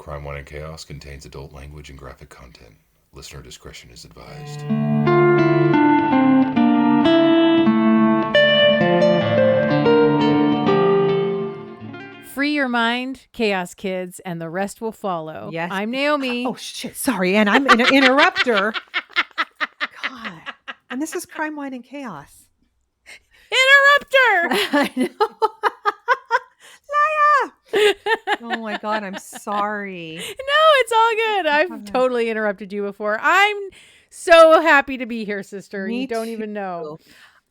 Crime, Wine, and Chaos contains adult language and graphic content. Listener discretion is advised. Free your mind, Chaos Kids, and the rest will follow. Yes. I'm Naomi. Oh, shit. Sorry. And I'm an interrupter. God. And this is Crime, Wine, and Chaos. Interrupter! I know. Lara! Oh, my God. I'm sorry. No, it's all good. I've totally interrupted you before. I'm so happy to be here, sister. Me you don't too. even know.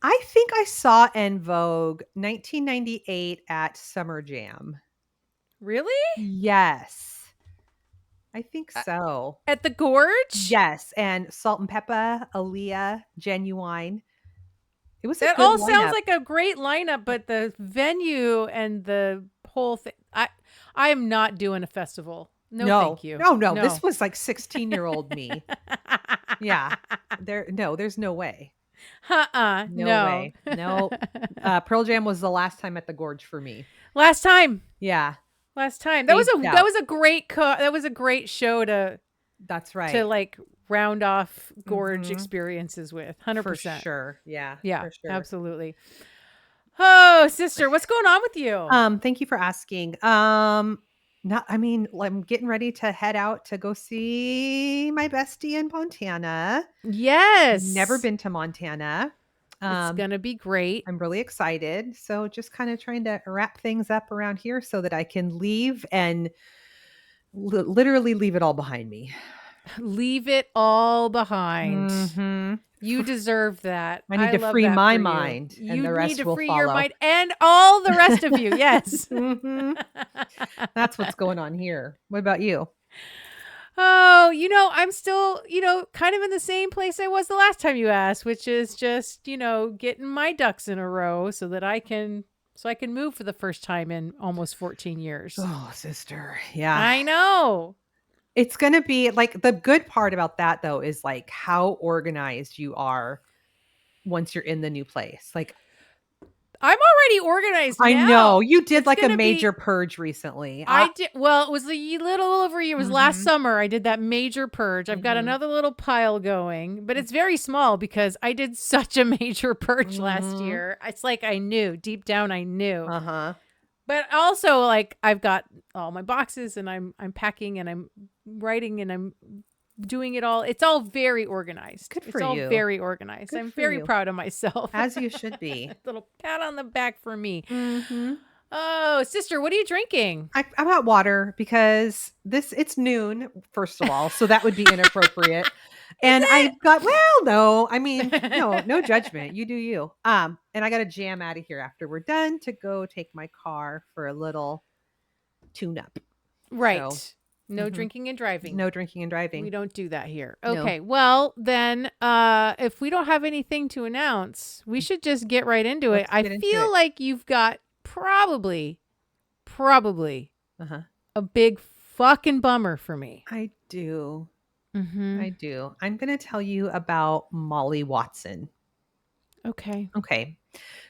I think I saw En Vogue 1998 at Summer Jam. Really? Yes. I think so. At the Gorge? Yes. And Salt and Pepper, Aaliyah, Genuine. It was That all sounds like a great lineup, but the venue and the whole thing. I am not doing a festival. No, thank you. No. This was like 16-year-old me. Yeah. There's no way. No way. No. Pearl Jam was the last time at the Gorge for me. Last time. Yeah. Last time. That was a great show to. That's right. To like round off Gorge experiences with 100%. For sure. Yeah. Yeah. For sure. Absolutely. Oh, sister, what's going on with you? Thank you for asking. I'm getting ready to head out to go see my bestie in Montana. Yes. Never been to Montana. It's going to be great. I'm really excited. So just kind of trying to wrap things up around here so that I can leave and literally leave it all behind me. Leave it all behind. Mm-hmm. You deserve that. I need to free my mind, and the rest will follow. You need to free your mind and all the rest of you. Yes. Mm-hmm. That's what's going on here. What about you? Oh, I'm still, kind of in the same place I was the last time you asked, which is just, getting my ducks in a row so that I can move for the first time in almost 14 years. Oh, sister. Yeah. I know. It's going to be like the good part about that, though, is like how organized you are once you're in the new place. Like, I'm already organized now. I know. You did like a major purge recently. I did. Well, it was a little over a year. It was last summer. I did that major purge. I've got another little pile going, but it's very small because I did such a major purge last year. It's like I knew. Deep down, I knew. Uh-huh. But also, like, I've got all my boxes and I'm packing and I'm writing and I'm doing it all. It's all very organized. Good for you. It's all very organized. I'm very proud of myself. As you should be. Little pat on the back for me. Mm-hmm. Oh, sister, what are you drinking? I got water because it's noon, first of all, so that would be inappropriate. And I've got, no judgment. You do you. And I got to jam out of here after we're done to go take my car for a little tune-up. Right. So, no drinking and driving. No drinking and driving. We don't do that here. Okay. No. Well, then, if we don't have anything to announce, we should just get right into it. I feel like you've got probably a big fucking bummer for me. I do. Mm-hmm. I do. I'm going to tell you about Molly Watson. Okay.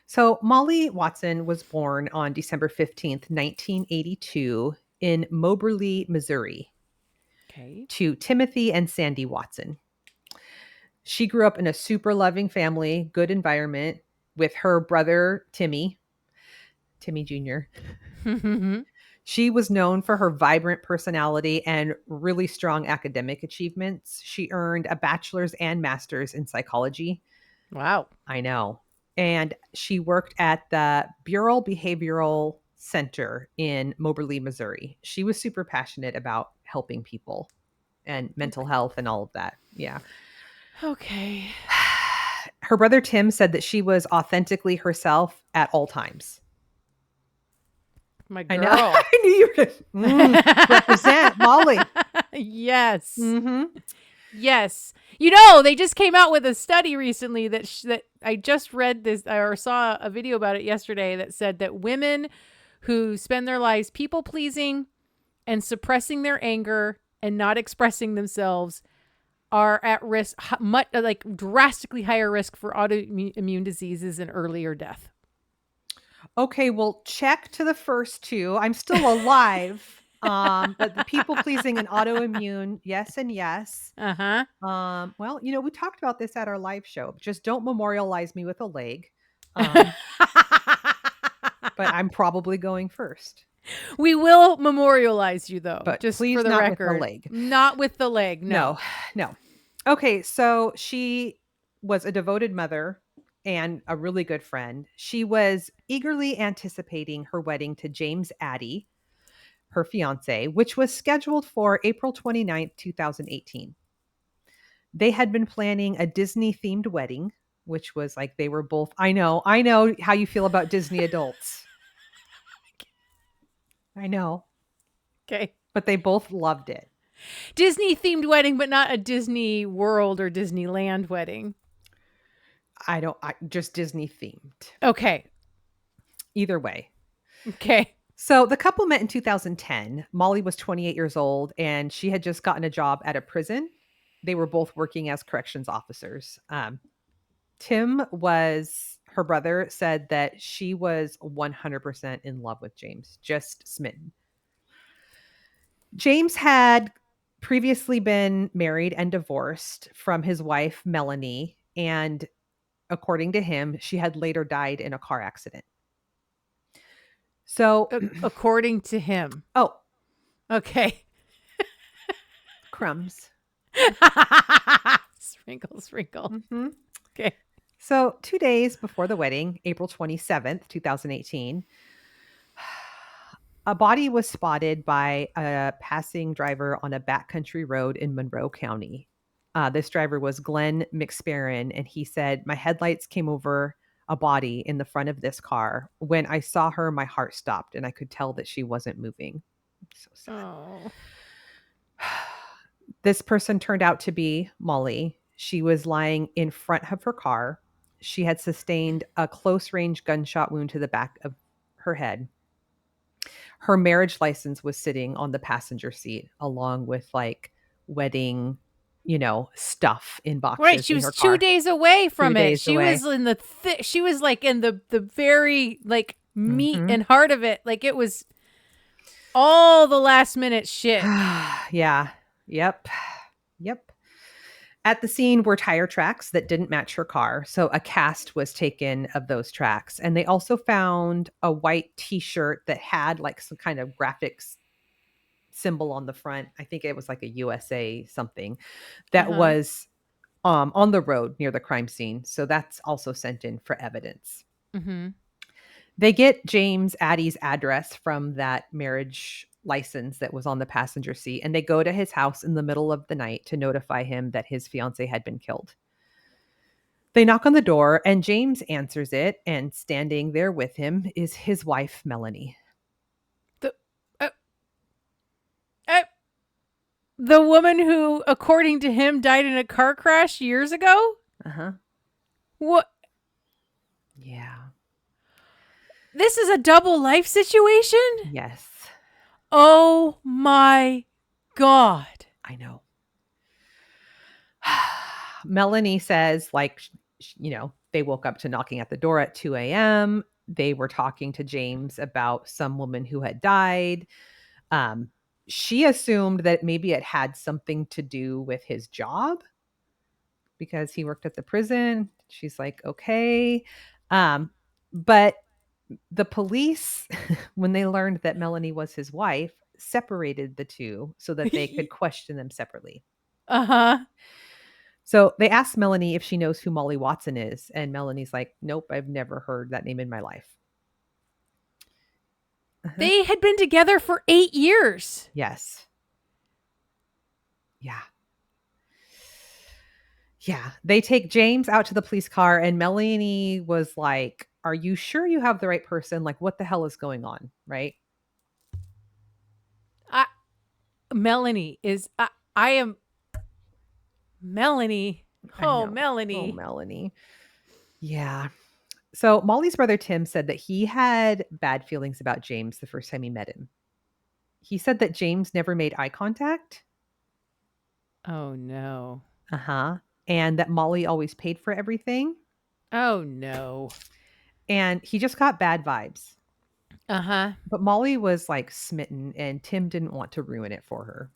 So Molly Watson was born on December 15th, 1982 in Moberly, Missouri. Okay. To Timothy and Sandy Watson. She grew up in a super loving family, good environment with her brother, Timmy Jr. She was known for her vibrant personality and really strong academic achievements. She earned a bachelor's and master's in psychology. Wow. I know. And she worked at the Bureau Behavioral Center in Moberly, Missouri. She was super passionate about helping people and mental health and all of that. Yeah. Okay. Her brother Tim said that she was authentically herself at all times. My girl. I knew you were going to represent Molly. Yes. Mm-hmm. Yes. They just came out with a study recently that I just read this or saw a video about it yesterday that said that women who spend their lives people pleasing and suppressing their anger and not expressing themselves are at risk, drastically higher risk for autoimmune diseases and earlier death. Okay, well, check to the first two. I'm still alive. But the people pleasing and autoimmune, yes and yes. Uh-huh. Well, we talked about this at our live show. Just don't memorialize me with a leg. Um, but I'm probably going first. We will memorialize you though, But just for please the not with the record. leg. Not with the leg, no. No. Okay, so she was a devoted mother and a really good friend. She was eagerly anticipating her wedding to James Addie, her fiance, which was scheduled for April 29th, 2018. They had been planning a Disney themed wedding, which was like they were both, I know how you feel about Disney adults. I know, Okay. but they both loved it. Disney themed wedding, but not a Disney World or Disneyland wedding. Just Disney themed. Okay. Either way. Okay. So the couple met in 2010. Molly was 28 years old and she had just gotten a job at a prison. They were both working as corrections officers. Tim her brother said that she was 100% in love with James, just smitten. James had previously been married and divorced from his wife, Melanie. And according to him, she had later died in a car accident. So, according to him. Oh, okay. Crumbs. Sprinkle, sprinkle. Mm-hmm. Okay. So 2 days before the wedding, April 27th, 2018, a body was spotted by a passing driver on a backcountry road in Monroe County. This driver was Glenn McSparron, and he said, "My headlights came over a body in the front of this car. When I saw her, my heart stopped, and I could tell that she wasn't moving." So sad. Oh. This person turned out to be Molly. She was lying in front of her car. She had sustained a close-range gunshot wound to the back of her head. Her marriage license was sitting on the passenger seat along with like wedding, stuff in boxes. Right, she in was her 2 car. days away from 2 it. days She away. was in she was like in the very like meat and heart of it. Like it was all the last minute shit. Yeah. Yep. At the scene were tire tracks that didn't match her car. So a cast was taken of those tracks. And they also found a white t-shirt that had like some kind of graphics symbol on the front. I think it was like a USA something that was on the road near the crime scene. So that's also sent in for evidence. Mm-hmm. They get James Addie's address from that marriage license that was on the passenger seat, and they go to his house in the middle of the night to notify him that his fiance had been killed. They knock on the door, and James answers it, and standing there with him is his wife, Melanie. The woman who, according to him, died in a car crash years ago? Uh-huh. What? Yeah. This is a double life situation? Yes. Oh my God. I know. Melanie says, like, they woke up to knocking at the door at 2 a.m. They were talking to James about some woman who had died. She assumed that maybe it had something to do with his job because he worked at the prison. She's like, okay. But the police, when they learned that Melanie was his wife, separated the two so that they could question them separately. Uh-huh. So they asked Melanie if she knows who Molly Watson is. And Melanie's like, nope, I've never heard that name in my life. They had been together for 8 years. Yes. Yeah. Yeah. They take James out to the police car, and Melanie was like, are you sure you have the right person? Like, what the hell is going on? Right? Melanie is, I am Melanie. Oh, Melanie. Oh, Melanie. Yeah. So Molly's brother, Tim, said that he had bad feelings about James the first time he met him. He said that James never made eye contact. Oh, no. Uh-huh. And that Molly always paid for everything. Oh, no. And he just got bad vibes. Uh-huh. But Molly was like smitten, and Tim didn't want to ruin it for her.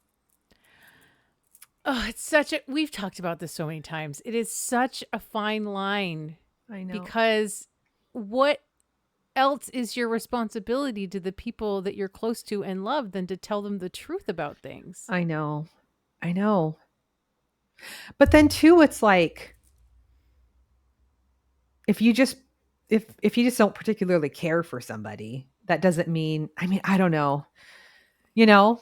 Oh, it's such a we've talked about this so many times. It is such a fine line I know. because what else is your responsibility to the people that you're close to and love than to tell them the truth about things? I know. I know. But then too, it's like if you just if you just don't particularly care for somebody, that doesn't mean, I mean, I don't know. You know?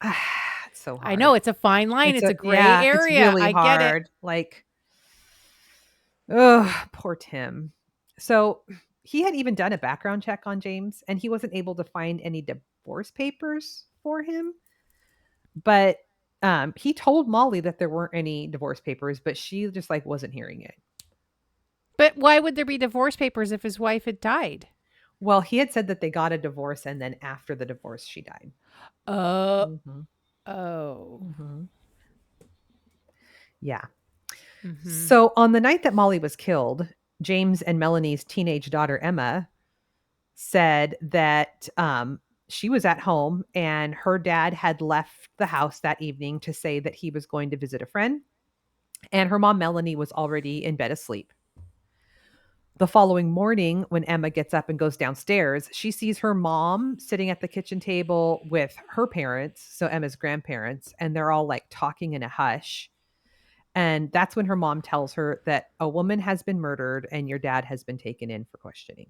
It's so I hard. know it's a fine line. It's a gray It's area. really I get it. hard. Like, oh, poor Tim. So he had even done a background check on James, and he wasn't able to find any divorce papers for him. But he told Molly that there weren't any divorce papers, but she just like wasn't hearing it. But why would there be divorce papers if his wife had died? Well, he had said that they got a divorce, and then after the divorce, she died. Oh. Mm-hmm. Oh. Mm-hmm. Yeah. Mm-hmm. So on the night that Molly was killed, James and Melanie's teenage daughter, Emma, said that she was at home and her dad had left the house that evening to say that he was going to visit a friend. And her mom, Melanie, was already in bed asleep. The following morning, when Emma gets up and goes downstairs, she sees her mom sitting at the kitchen table with her parents, so Emma's grandparents, and they're all like talking in a hush. And that's when her mom tells her that a woman has been murdered and your dad has been taken in for questioning.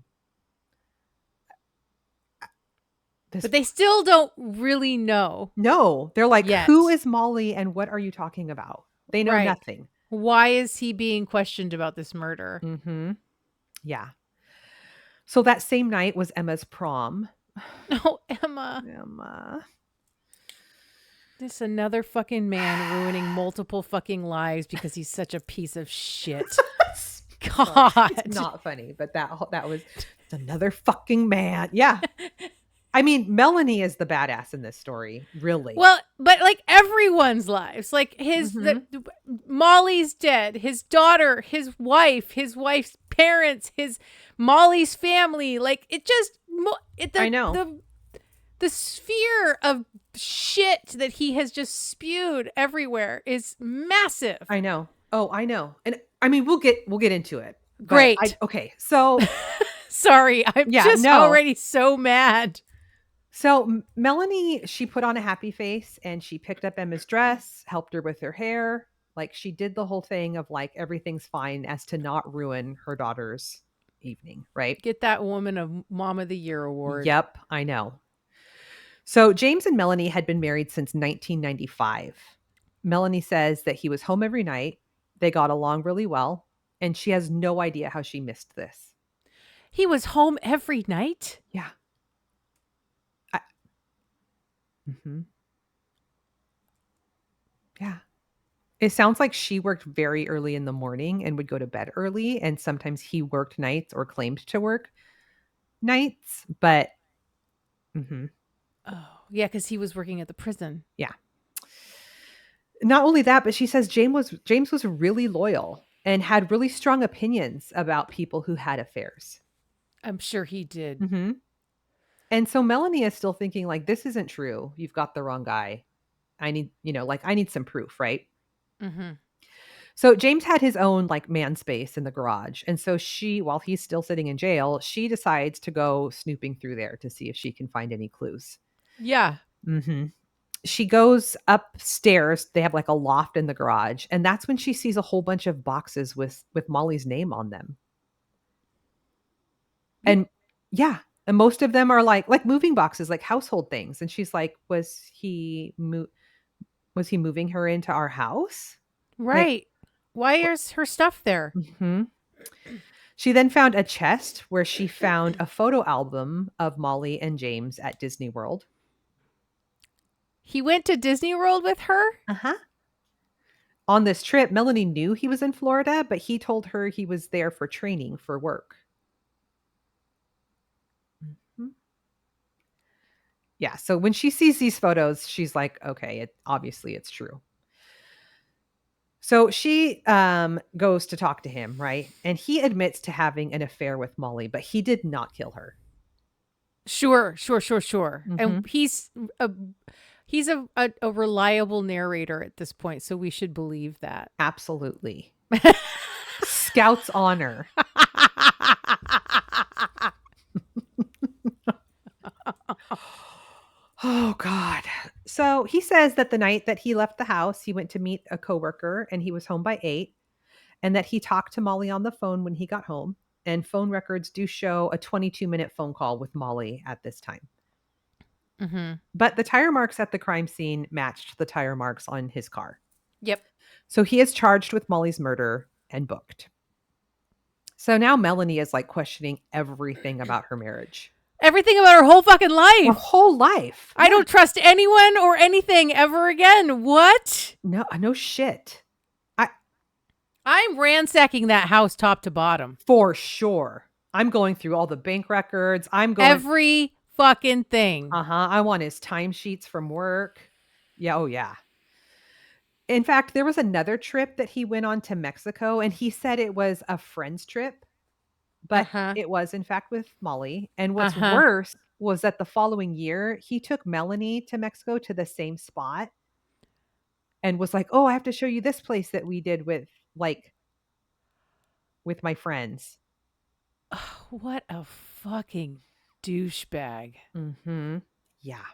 But they still don't really know. No, they're like, Yet. who is Molly and what are you talking about? They know Right. nothing. Why is he being questioned about this murder? Mm-hmm. Yeah. So that same night was Emma's prom. No, Emma. Emma. This another fucking man ruining multiple fucking lives because he's such a piece of shit. God. It's not funny, but that was another fucking man. Yeah. I mean, Melanie is the badass in this story, really. Well, but like everyone's lives, like his Molly's dead, his daughter, his wife's parents, his Molly's family, like it just I know. The sphere of shit that he has just spewed everywhere is massive. I know. Oh, I know. And I mean, we'll get into it. Great. Okay. So sorry, I'm already so mad. So Melanie, she put on a happy face and she picked up Emma's dress, helped her with her hair. Like she did the whole thing of like, everything's fine as to not ruin her daughter's evening, right? Get that woman a Mom of the Year award. Yep, I know. So James and Melanie had been married since 1995. Melanie says that he was home every night. They got along really well. And she has no idea how she missed this. He was home every night? Yeah. Mm-hmm. Yeah. It sounds like she worked very early in the morning and would go to bed early. And sometimes he worked nights or claimed to work nights. But oh, yeah, because he was working at the prison. Yeah. Not only that, but she says James was really loyal and had really strong opinions about people who had affairs. I'm sure he did. Mm-hmm. And so Melanie is still thinking like, this isn't true. You've got the wrong guy. I need some proof, right? Mm-hmm. So James had his own like man space in the garage. And so she, while he's still sitting in jail, she decides to go snooping through there to see if she can find any clues. Yeah. Mm-hmm. She goes upstairs. They have like a loft in the garage. And that's when she sees a whole bunch of boxes with Molly's name on them. And yeah. And most of them are like moving boxes, like household things. And she's like, was he moving her into our house? Right. Like, why is her stuff there? Mm-hmm. She then found a chest where she found a photo album of Molly and James at Disney World. He went to Disney World with her? Uh-huh. On this trip, Melanie knew he was in Florida, but he told her he was there for training for work. Mm-hmm. Yeah, so when she sees these photos, she's like, okay, obviously it's true. So she goes to talk to him, right? And he admits to having an affair with Molly, but he did not kill her. Sure. And Mhm. he's a reliable narrator at this point, so we should believe that. Absolutely. Scout's honor. Oh, God. So he says that the night that he left the house, he went to meet a coworker and he was home by 8, and that he talked to Molly on the phone when he got home. And phone records do show a 22-minute phone call with Molly at this time. Mm-hmm. But the tire marks at the crime scene matched the tire marks on his car. Yep. So he is charged with Molly's murder and booked. So now Melanie is like questioning everything about her marriage. Everything about her whole fucking Her life. whole life. I don't trust anyone or anything ever again. What? No shit. I'm ransacking that house top to bottom. For sure. I'm going through all the bank records. I'm going Every fucking thing. I want his timesheets from work. Yeah, oh yeah. In fact, there was another trip that he went on to Mexico, and he said it was a friend's trip, but Uh-huh. it was in fact with Molly. And what's Uh-huh. worse was that the following year, he took Melanie to Mexico to the same spot and was like, "Oh, I have to show you this place that we did with my friends." What a fucking douchebag. Mhm. Yeah.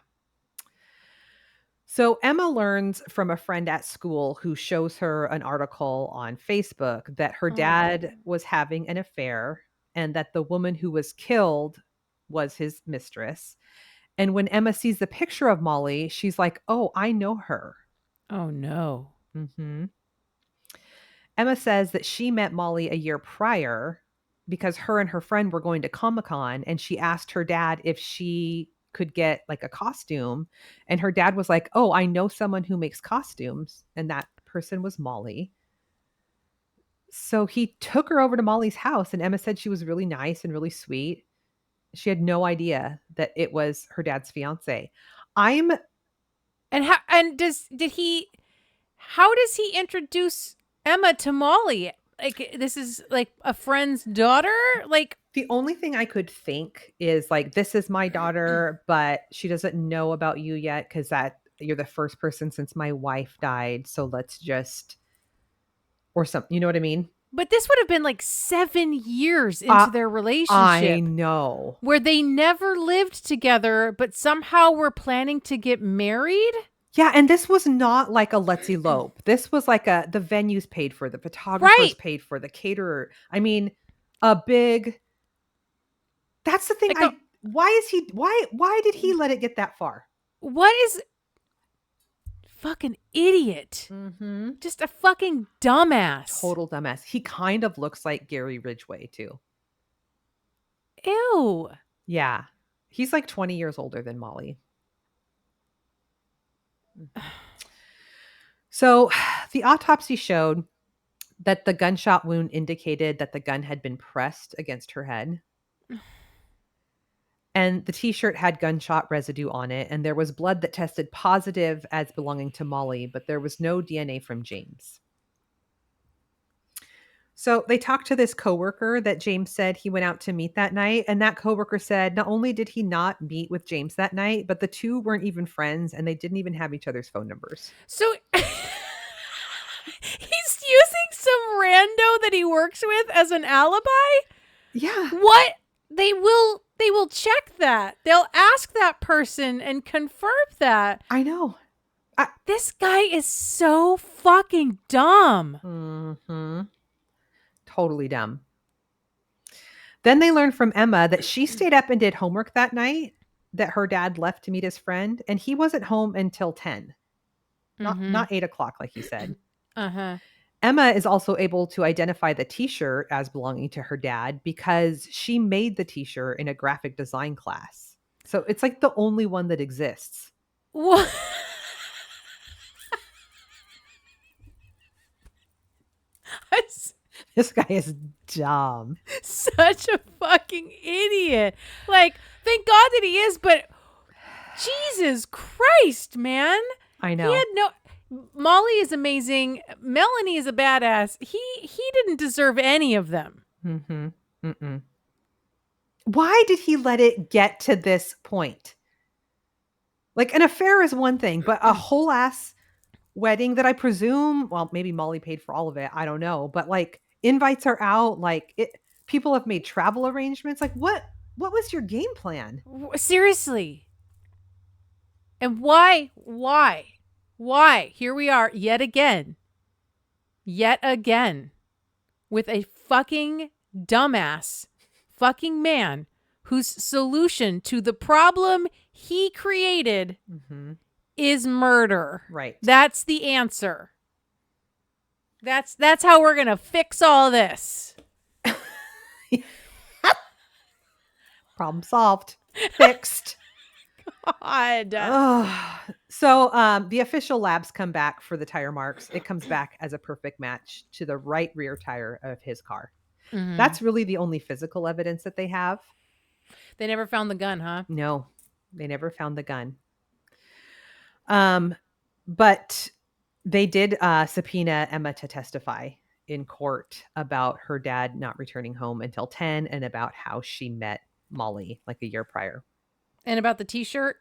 So Emma learns from a friend at school who shows her an article on Facebook that her dad was having an affair and that the woman who was killed was his mistress. And when Emma sees the picture of Molly, she's like, "Oh, I know her." Oh no. Mhm. Emma says that she met Molly a year prior because her and her friend were going to Comic-Con, and she asked her dad if she could get like a costume, and her dad was like, "Oh, I know someone who makes costumes," and that person was Molly. So he took her over to Molly's house, and Emma said she was really nice and really sweet. She had no idea that it was her dad's fiance. I'm And how does he introduce Emma to Molly? Like, this is like a friend's daughter? Like, The only thing I could think is like, "This is my daughter, but she doesn't know about you yet because that you're the first person since my wife died. So let's just," or something. You know what I mean? but this would have been like 7 years into Uh, their I relationship know. where they never lived together, but somehow were planning to get married. Yeah, and this was not like a let's elope. This was like the venues paid for, the photographers Right. paid for, the caterer. I mean, a big. That's the thing. Like Why did he let it get that far? what is fucking idiot? Mm-hmm. Just a fucking dumbass. Total dumbass. He kind of looks like Gary Ridgway too. Ew. Yeah. He's like 20 years older than Molly. So the autopsy showed that the gunshot wound indicated that the gun had been pressed against her head. And the t-shirt had gunshot residue on it, and there was blood that tested positive as belonging to Molly, but there was no DNA from James. So they talked to this coworker that James said he went out to meet that night, and that coworker said not only did he not meet with James that night, but the two weren't even friends and they didn't even have each other's phone numbers. So he's using some rando that he works with as an alibi? Yeah. What? They will check that. They'll ask that person and confirm that. I know. This guy is so fucking dumb. Mm-hmm. Totally dumb. Then they learned from Emma that she stayed up and did homework that night, that her dad left to meet his friend, and he wasn't home until 10. Not 8 o'clock, like he said. Uh-huh. Emma is also able to identify the t-shirt as belonging to her dad because she made the t-shirt in a graphic design class. So it's like the only one that exists. What? This guy is dumb. Such a fucking idiot. Like, thank God that he is, but Jesus Christ, man. I know. He had no. Molly is amazing. Melanie is a badass. He didn't deserve any of them. Mm-hmm. Mm-mm. Why did he let it get to this point? Like, an affair is one thing, but a whole ass wedding that I presume, well, maybe Molly paid for all of it. I don't know. But like, invites are out. Like, people have made travel arrangements. Like, what was your game plan? Seriously. And why? Here we are yet again, with a fucking dumbass fucking man whose solution to the problem he created is murder. Right. That's the answer. That's how we're going to fix all this. Problem solved. Fixed. God. So the official labs come back for the tire marks. It comes back as a perfect match to the right rear tire of his car. Mhm. That's really the only physical evidence that they have. They never found the gun, huh? No, they never found the gun. But they did subpoena Emma to testify in court about her dad not returning home until 10 and about how she met Molly like a year prior. And about the t-shirt?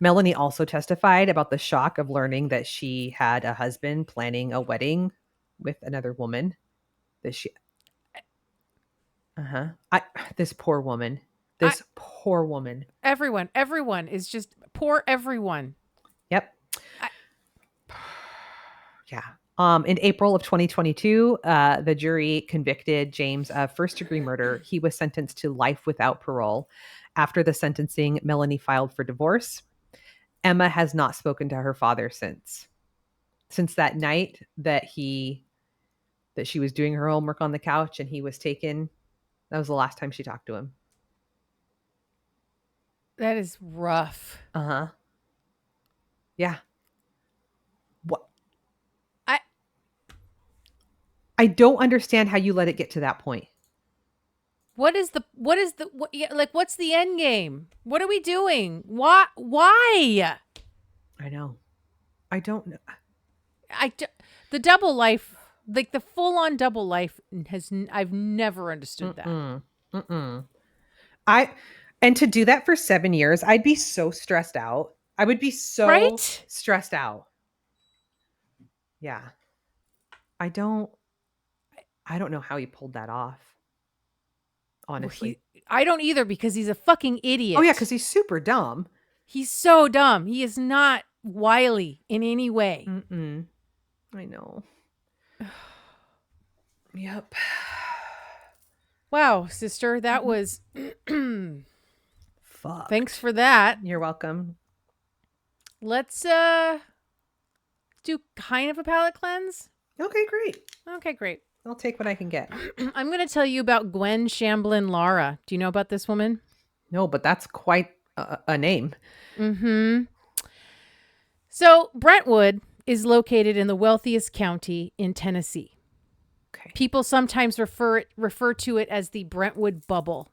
Melanie also testified about the shock of learning that she had a husband planning a wedding with another woman. That she this poor woman. Poor woman. Everyone is just poor everyone. Yep. Yeah. In April of 2022, the jury convicted James of first-degree murder. He was sentenced to life without parole. After the sentencing, Melanie filed for divorce. Emma has not spoken to her father since that night that she was doing her homework on the couch and he was taken. That was the last time she talked to him. That is rough. Yeah. What? I don't understand how you let it get to that point. What's the end game? What are we doing? Why? I know. I don't know. The double life, like the full on double life I've never understood that. And to do that for 7 years, I'd be so stressed out. I would be so stressed out. Yeah. I don't know how he pulled that off. Honestly. Well, I don't either because he's a fucking idiot. Oh yeah, because he's super dumb. He's so dumb. He is not wily in any way. I know. Yep. Wow, sister, that was fuck. Thanks for that. You're welcome. Let's do kind of a palate cleanse. Okay, great. I'll take what I can get. I'm going to tell you about Gwen Shamblin Lara. Do you know about this woman? No, but that's quite a name. So Brentwood is located in the wealthiest county in Tennessee. Okay. People sometimes refer to it as the Brentwood bubble.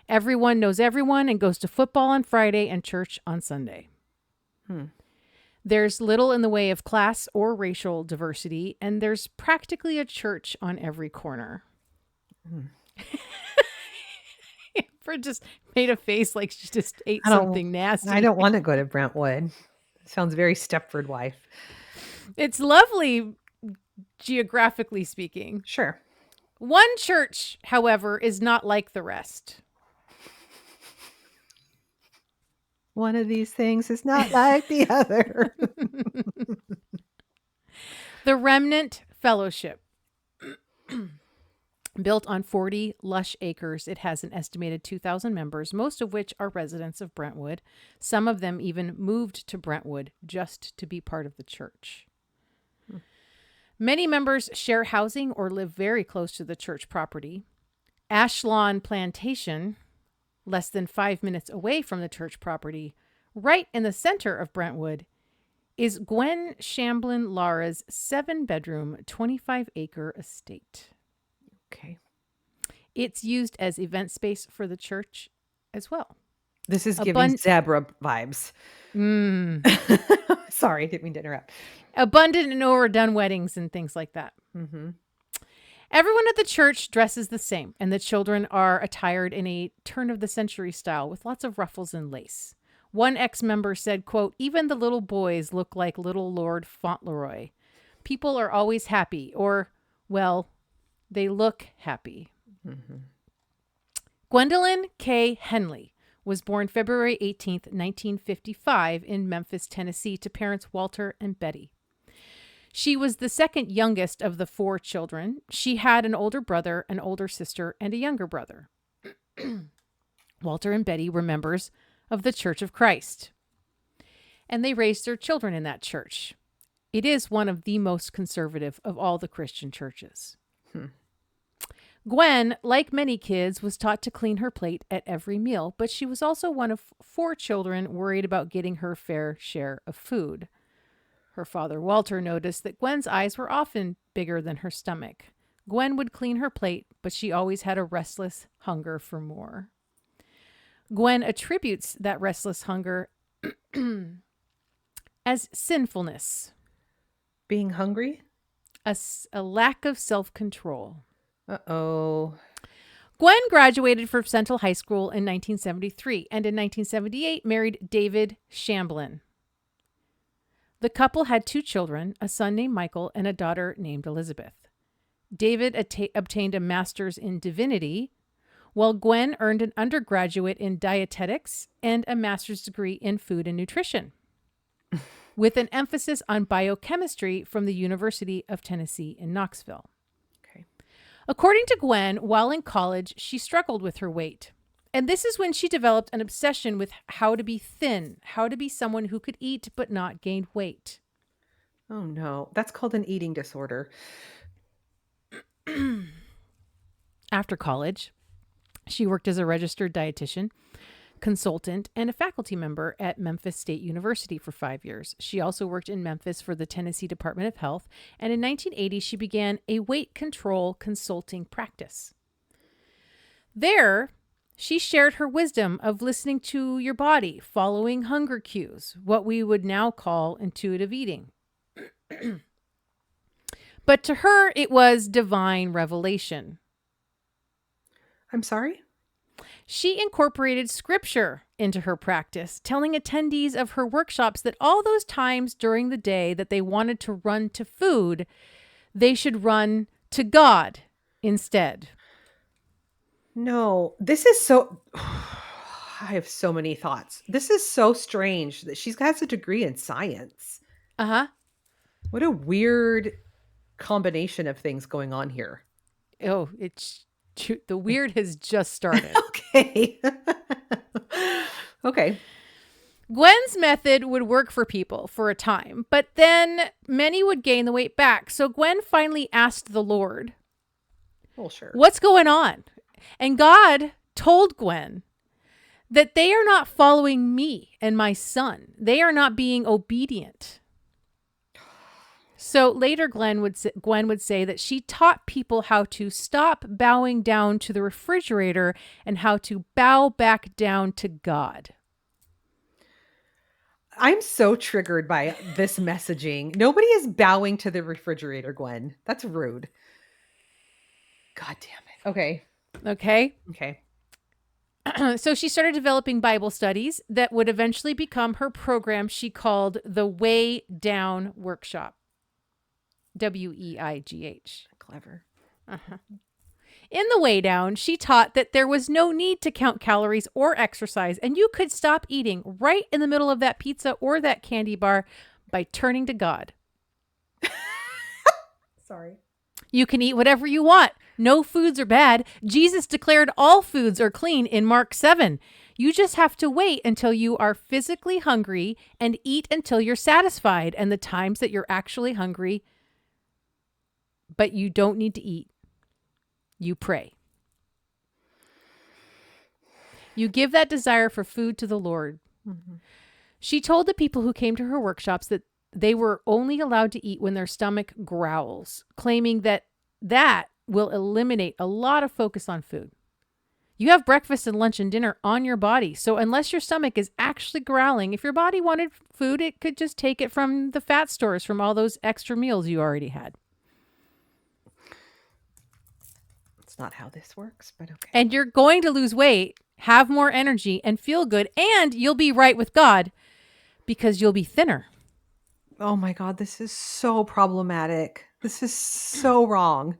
Everyone knows everyone and goes to football on Friday and church on Sunday. There's little in the way of class or racial diversity, and there's practically a church on every corner. Amber just made a face like she just ate something nasty. I don't want to go to Brentwood. Sounds very Stepford wife. It's lovely, geographically speaking. Sure. One church, however, is not like the rest. One of these things is not like the other. The Remnant Fellowship. Built on 40 lush acres, it has an estimated 2,000 members, most of which are residents of Brentwood. Some of them even moved to Brentwood just to be part of the church. Many members share housing or live very close to the church property. Ashlawn Plantation, less than 5 minutes away from the church property, right in the center of Brentwood, is Gwen Shamblin Lara's 7-bedroom, 25-acre estate. Okay. It's used as event space for the church as well. This is giving Zebra vibes. Sorry, didn't mean to interrupt. Abundant and overdone weddings and things like that. Everyone at the church dresses the same, and the children are attired in a turn-of-the-century style with lots of ruffles and lace. One ex-member said, quote, "Even the little boys look like little Lord Fauntleroy. People are always happy, or, well, they look happy." Mm-hmm. Gwendolyn K. Henley was born February 18th, 1955 in Memphis, Tennessee, to parents Walter and Betty. She was the second youngest of the 4 children. She had an older brother, an older sister, and a younger brother. Walter and Betty were members of the Church of Christ, and they raised their children in that church. It is one of the most conservative of all the Christian churches. Gwen, like many kids, was taught to clean her plate at every meal, but she was also one of 4 children worried about getting her fair share of food. Her father, Walter, noticed that Gwen's eyes were often bigger than her stomach. Gwen would clean her plate, but she always had a restless hunger for more. Gwen attributes that restless hunger as sinfulness. Being hungry? A lack of self-control. Uh-oh. Gwen graduated from Central High School in 1973 and in 1978 married David Shamblin. The couple had 2 children, a son named Michael and a daughter named Elizabeth. David obtained a master's in divinity, while Gwen earned an undergraduate in dietetics and a master's degree in food and nutrition, with an emphasis on biochemistry from the University of Tennessee in Knoxville. Okay. According to Gwen, while in college, she struggled with her weight. And this is when she developed an obsession with how to be thin, how to be someone who could eat but not gain weight. Oh, no. That's called an eating disorder. After college, she worked as a registered dietitian, consultant, and a faculty member at Memphis State University for 5 years. She also worked in Memphis for the Tennessee Department of Health, and in 1980, she began a weight control consulting practice. There, she shared her wisdom of listening to your body, following hunger cues, what we would now call intuitive eating. But to her, it was divine revelation. I'm sorry? She incorporated scripture into her practice, telling attendees of her workshops that all those times during the day that they wanted to run to food, they should run to God instead. No, this is so... I have so many thoughts. This is so strange that she's got a degree in science. Uh-huh. What a weird combination of things going on here. Oh, the weird has just started. Okay. Okay. Gwen's method would work for people for a time, but then many would gain the weight back. So Gwen finally asked the Lord, Well, sure. "What's going on?" And God told Gwen that they are not following me and my son. They are not being obedient. So later, Gwen would say that she taught people how to stop bowing down to the refrigerator and how to bow back down to God. I'm so triggered by this messaging. Nobody is bowing to the refrigerator, Gwen. That's rude. God damn it. Okay. Okay. Okay. So she started developing Bible studies that would eventually become her program she called the Way Down Workshop. WEIGH. Clever. Uh-huh. In the Way Down, she taught that there was no need to count calories or exercise, and you could stop eating right in the middle of that pizza or that candy bar by turning to God. Sorry. You can eat whatever you want. No foods are bad. Jesus declared all foods are clean in Mark 7. You just have to wait until you are physically hungry and eat until you're satisfied. And the times that you're actually hungry, but you don't need to eat, you pray. You give that desire for food to the Lord. Mm-hmm. She told the people who came to her workshops that they were only allowed to eat when their stomach growls, claiming that will eliminate a lot of focus on food. You have breakfast and lunch and dinner on your body. So unless your stomach is actually growling, if your body wanted food, it could just take it from the fat stores, from all those extra meals you already had. That's not how this works, but okay. And you're going to lose weight, have more energy, and feel good, and you'll be right with God because you'll be thinner. Oh my God, this is so problematic. This is so wrong.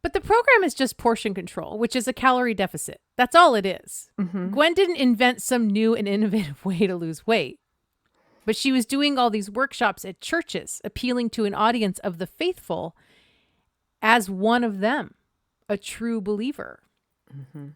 But the program is just portion control, which is a calorie deficit. That's all it is. Mm-hmm. Gwen didn't invent some new and innovative way to lose weight. But she was doing all these workshops at churches, appealing to an audience of the faithful as one of them, a true believer. Mm-hmm.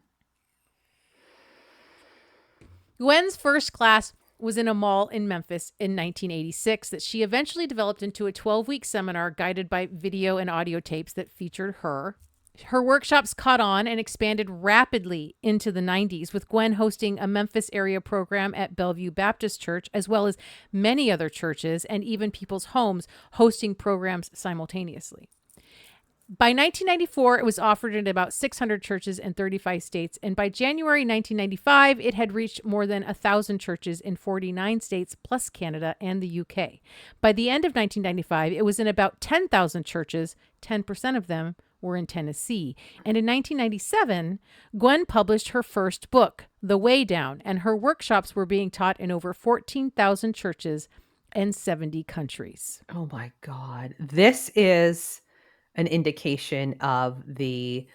Gwen's first class was in a mall in Memphis in 1986 that she eventually developed into a 12-week seminar guided by video and audio tapes that featured her. Her workshops caught on and expanded rapidly into the 90s, with Gwen hosting a Memphis area program at Bellevue Baptist Church, as well as many other churches and even people's homes hosting programs simultaneously. By 1994, it was offered in about 600 churches in 35 states, and by January 1995, it had reached more than 1,000 churches in 49 states, plus Canada and the UK. By the end of 1995, it was in about 10,000 churches, 10% of them were in Tennessee. And in 1997, Gwen published her first book, The Way Down, and her workshops were being taught in over 14,000 churches and 70 countries. Oh my God. This is an indication of the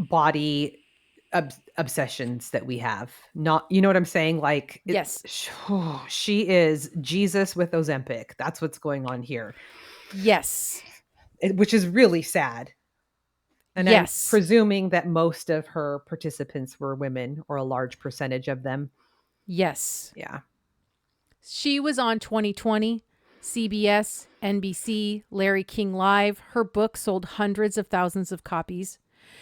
body obsessions that we have. Not, you know what I'm saying? Like, Yes. She is Jesus with Ozempic. That's what's going on here. Yes. Which is really sad. And yes. I'm presuming that most of her participants were women, or a large percentage of them. Yes. Yeah. She was on 2020, CBS, NBC, Larry King Live. Her book sold hundreds of thousands of copies.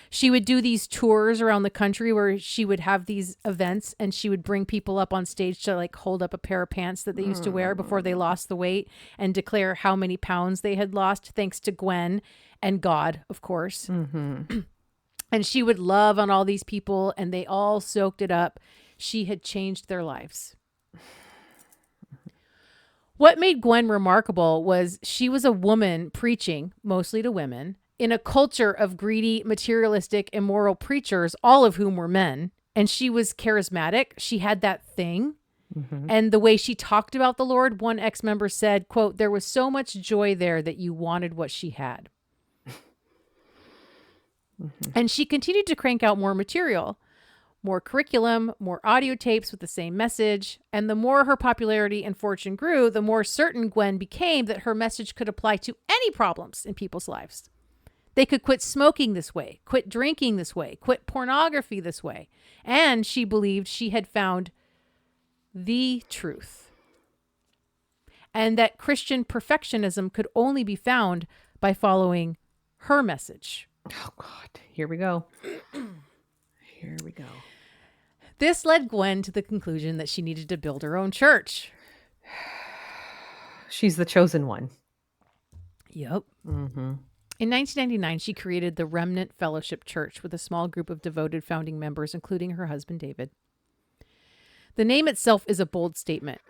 She would do these tours around the country where she would have these events, and she would bring people up on stage to like hold up a pair of pants that they used to wear before they lost the weight and declare how many pounds they had lost, thanks to Gwen and God, of course. Mm-hmm. And she would love on all these people, and they all soaked it up. She had changed their lives. What made Gwen remarkable was she was a woman preaching, mostly to women, in a culture of greedy, materialistic, immoral preachers, all of whom were men. And she was charismatic. She had that thing. Mm-hmm. And the way she talked about the Lord, one ex-member said, quote, "There was so much joy there that you wanted what she had." Mm-hmm. And she continued to crank out more material, more curriculum, more audio tapes with the same message. And the more her popularity and fortune grew, the more certain Gwen became that her message could apply to any problems in people's lives. They could quit smoking this way, quit drinking this way, quit pornography this way. And she believed she had found the truth. And that Christian perfectionism could only be found by following her message. Oh, God. Here we go. Here we go. This led Gwen to the conclusion that she needed to build her own church. She's the chosen one. Yep. Mm-hmm. In 1999, she created the Remnant Fellowship Church with a small group of devoted founding members, including her husband, David. The name itself is a bold statement.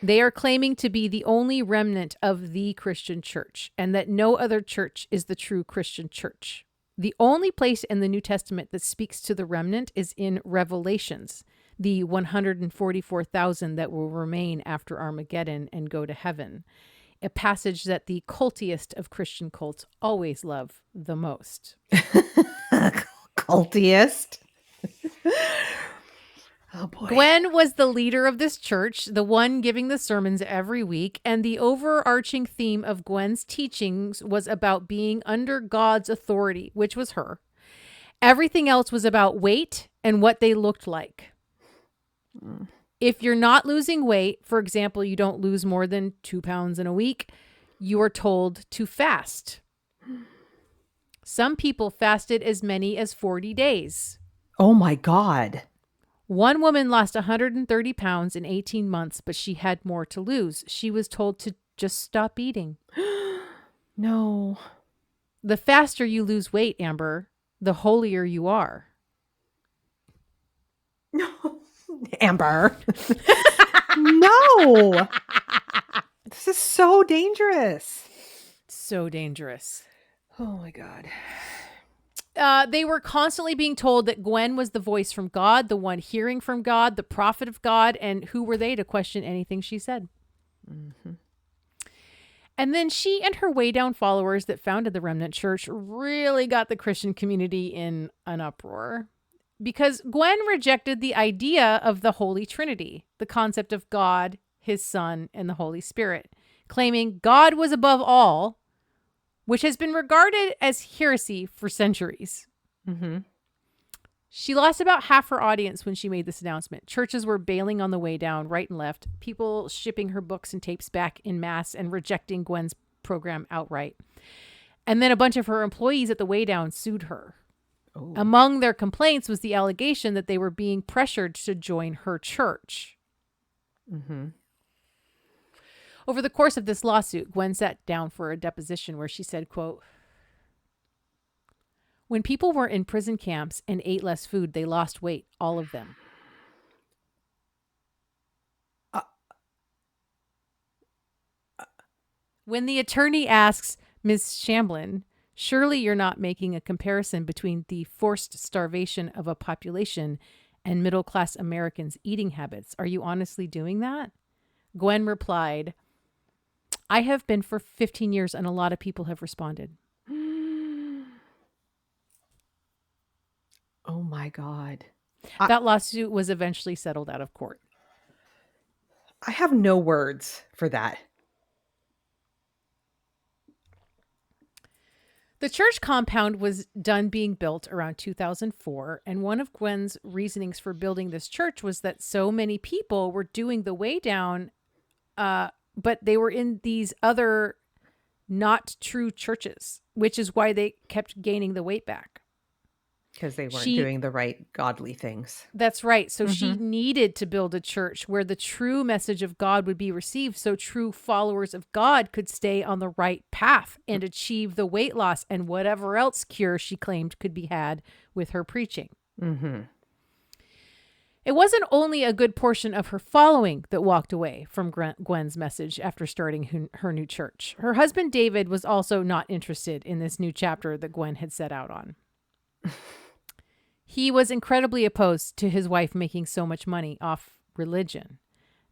They are claiming to be the only remnant of the Christian church, and that no other church is the true Christian church. The only place in the New Testament that speaks to the remnant is in Revelations, the 144,000 that will remain after Armageddon and go to heaven, a passage that the cultiest of Christian cults always love the most. Cultiest? Oh, boy. Gwen was the leader of this church, the one giving the sermons every week, and the overarching theme of Gwen's teachings was about being under God's authority, which was her. Everything else was about weight and what they looked like. If you're not losing weight, for example, you don't lose more than 2 pounds in a week, you are told to fast. Some people fasted as many as 40 days. Oh, my God. One woman lost 130 pounds in 18 months, but she had more to lose. She was told to just stop eating. No. The faster you lose weight, Amber, the holier you are. No. Amber. No. This is so dangerous. So dangerous. Oh my God. They were constantly being told that Gwen was the voice from God, the one hearing from God, the prophet of God, and who were they to question anything she said? Mm-hmm. And then she and her way down followers that founded the Remnant Church really got the Christian community in an uproar because Gwen rejected the idea of the Holy Trinity, the concept of God, his Son, and the Holy Spirit, claiming God was above all, which has been regarded as heresy for centuries. Mm-hmm. She lost about half her audience when she made this announcement. Churches were bailing on the way down, right and left, people shipping her books and tapes back in mass and rejecting Gwen's program outright. And then a bunch of her employees at the way down sued her. Oh. Among their complaints was the allegation that they were being pressured to join her church. Mm-hmm. Over the course of this lawsuit, Gwen sat down for a deposition where she said, quote, "When people were in prison camps and ate less food, they lost weight, all of them. When the attorney asks Ms. Shamblin, surely you're not making a comparison between the forced starvation of a population and middle-class Americans' eating habits. Are you honestly doing that?" Gwen replied, "I have been for 15 years and a lot of people have responded." Oh my God. That lawsuit was eventually settled out of court. I have no words for that. The church compound was done being built around 2004, and one of Gwen's reasonings for building this church was that so many people were doing the way down, but they were in these other not true churches, which is why they kept gaining the weight back. Because they weren't doing the right godly things. That's right. So she needed to build a church where the true message of God would be received so true followers of God could stay on the right path and achieve the weight loss and whatever else cure she claimed could be had with her preaching. Mm-hmm. It wasn't only a good portion of her following that walked away from Gwen's message after starting her new church. Her husband, David, was also not interested in this new chapter that Gwen had set out on. He was incredibly opposed to his wife making so much money off religion.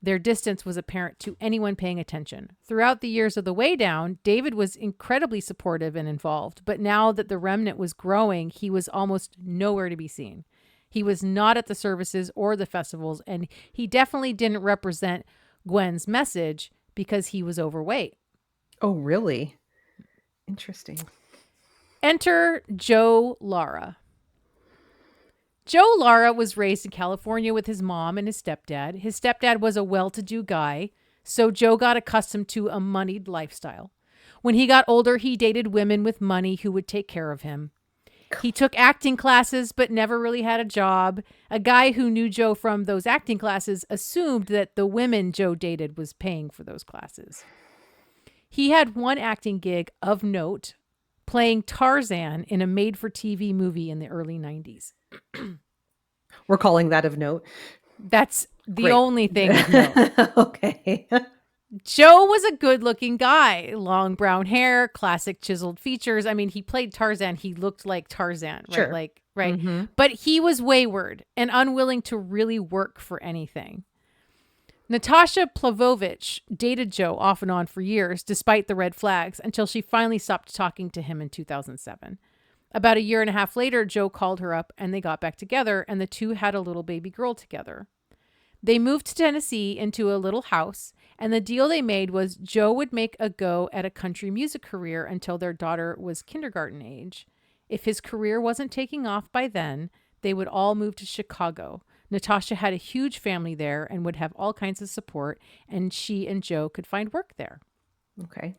Their distance was apparent to anyone paying attention. Throughout the years of the way down, David was incredibly supportive and involved, but now that the remnant was growing, he was almost nowhere to be seen. He was not at the services or the festivals, and he definitely didn't represent Gwen's message because he was overweight. Oh, really? Interesting. Enter Joe Lara. Joe Lara was raised in California with his mom and his stepdad. His stepdad was a well-to-do guy, so Joe got accustomed to a moneyed lifestyle. When he got older, he dated women with money who would take care of him. He took acting classes, but never really had a job. A guy who knew Joe from those acting classes assumed that the women Joe dated was paying for those classes. He had one acting gig of note, playing Tarzan in a made-for-TV movie in the early 90s. We're calling that of note. That's the Great. only thing of note. Okay. Joe was a good-looking guy. Long brown hair, classic chiseled features. I mean, he played Tarzan. He looked like Tarzan, right? Sure. Right. Mm-hmm. But he was wayward and unwilling to really work for anything. Natasha Plavovich dated Joe off and on for years, despite the red flags, until she finally stopped talking to him in 2007. About a year and a half later, Joe called her up and they got back together, and the two had a little baby girl together. They moved to Tennessee into a little house, and the deal they made was Joe would make a go at a country music career until their daughter was kindergarten age. If his career wasn't taking off by then, they would all move to Chicago. Natasha had a huge family there and would have all kinds of support, and she and Joe could find work there. Okay.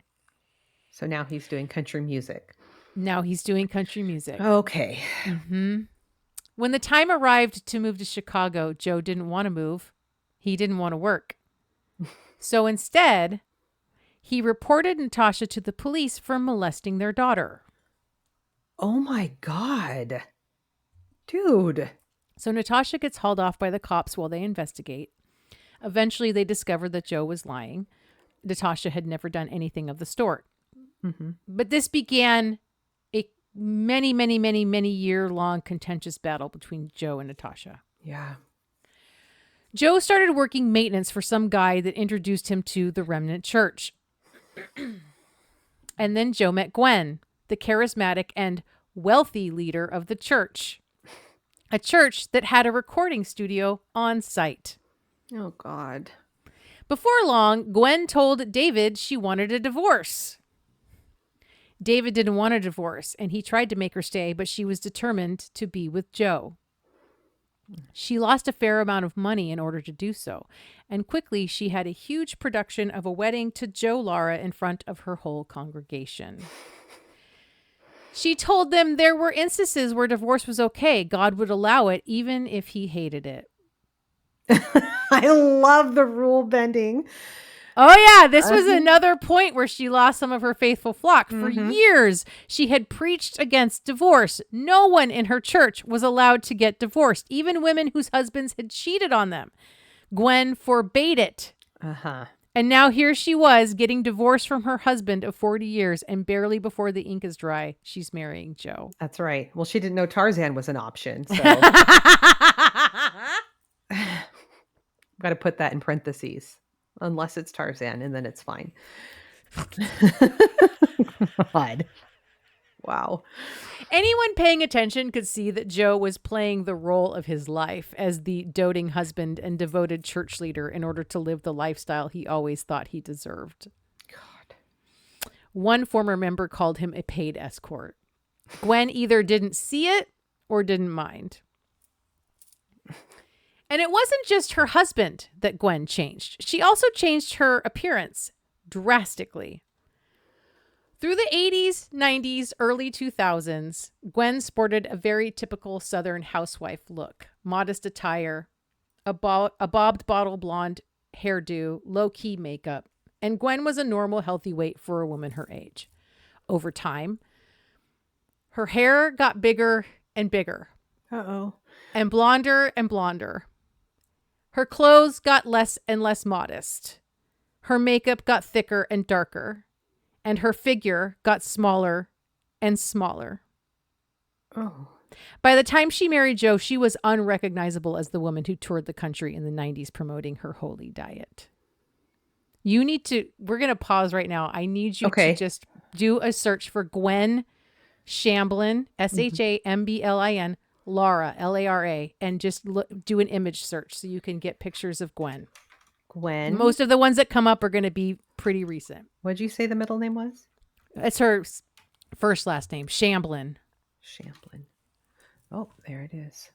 So now he's doing country music. Now he's doing country music. Okay. Mm-hmm. When the time arrived to move to Chicago, Joe didn't want to move. He didn't want to work. So instead, he reported Natasha to the police for molesting their daughter. Oh my God. Dude. So Natasha gets hauled off by the cops while they investigate. Eventually, they discover that Joe was lying. Natasha had never done anything of the sort. Mm-hmm. But this began many, many, many, many year-long contentious battle between Joe and Natasha. Yeah. Joe started working maintenance for some guy that introduced him to the Remnant Church. And then Joe met Gwen, the charismatic and wealthy leader of the church. A church that had a recording studio on site. Oh, God. Before long, Gwen told David she wanted a divorce. David didn't want a divorce, and he tried to make her stay, but she was determined to be with Joe. She lost a fair amount of money in order to do so, and quickly she had a huge production of a wedding to Joe Lara in front of her whole congregation. She told them there were instances where divorce was okay. God would allow it, even if he hated it. I love the rule bending. Oh, yeah. This was another point where she lost some of her faithful flock. For years, she had preached against divorce. No one in her church was allowed to get divorced, even women whose husbands had cheated on them. Gwen forbade it. Uh-huh. And now here she was getting divorced from her husband of 40 years, and barely before the ink is dry, she's marrying Joe. That's right. Well, she didn't know Tarzan was an option, so got to put that in parentheses. Unless it's Tarzan, and then it's fine. God. Wow. Anyone paying attention could see that Joe was playing the role of his life as the doting husband and devoted church leader in order to live the lifestyle he always thought he deserved. God. One former member called him a paid escort. Gwen either didn't see it or didn't mind. And it wasn't just her husband that Gwen changed. She also changed her appearance drastically. Through the 80s, 90s, early 2000s, Gwen sported a very typical Southern housewife look. Modest attire, a bobbed bottle blonde hairdo, low-key makeup. And Gwen was a normal, healthy weight for a woman her age. Over time, her hair got bigger and bigger. Uh-oh. And blonder and blonder. Her clothes got less and less modest. Her makeup got thicker and darker. And her figure got smaller and smaller. Oh. By the time she married Joe, she was unrecognizable as the woman who toured the country in the 90s promoting her holy diet. We're going to pause right now. I need you to just do a search for Gwen Shamblin, Shamblin, Lara, Lara, and just do an image search so you can get pictures of Gwen. Gwen? Most of the ones that come up are going to be pretty recent. What'd you say the middle name was? It's her first last name, Shamblin. Shamblin. Oh, there it is.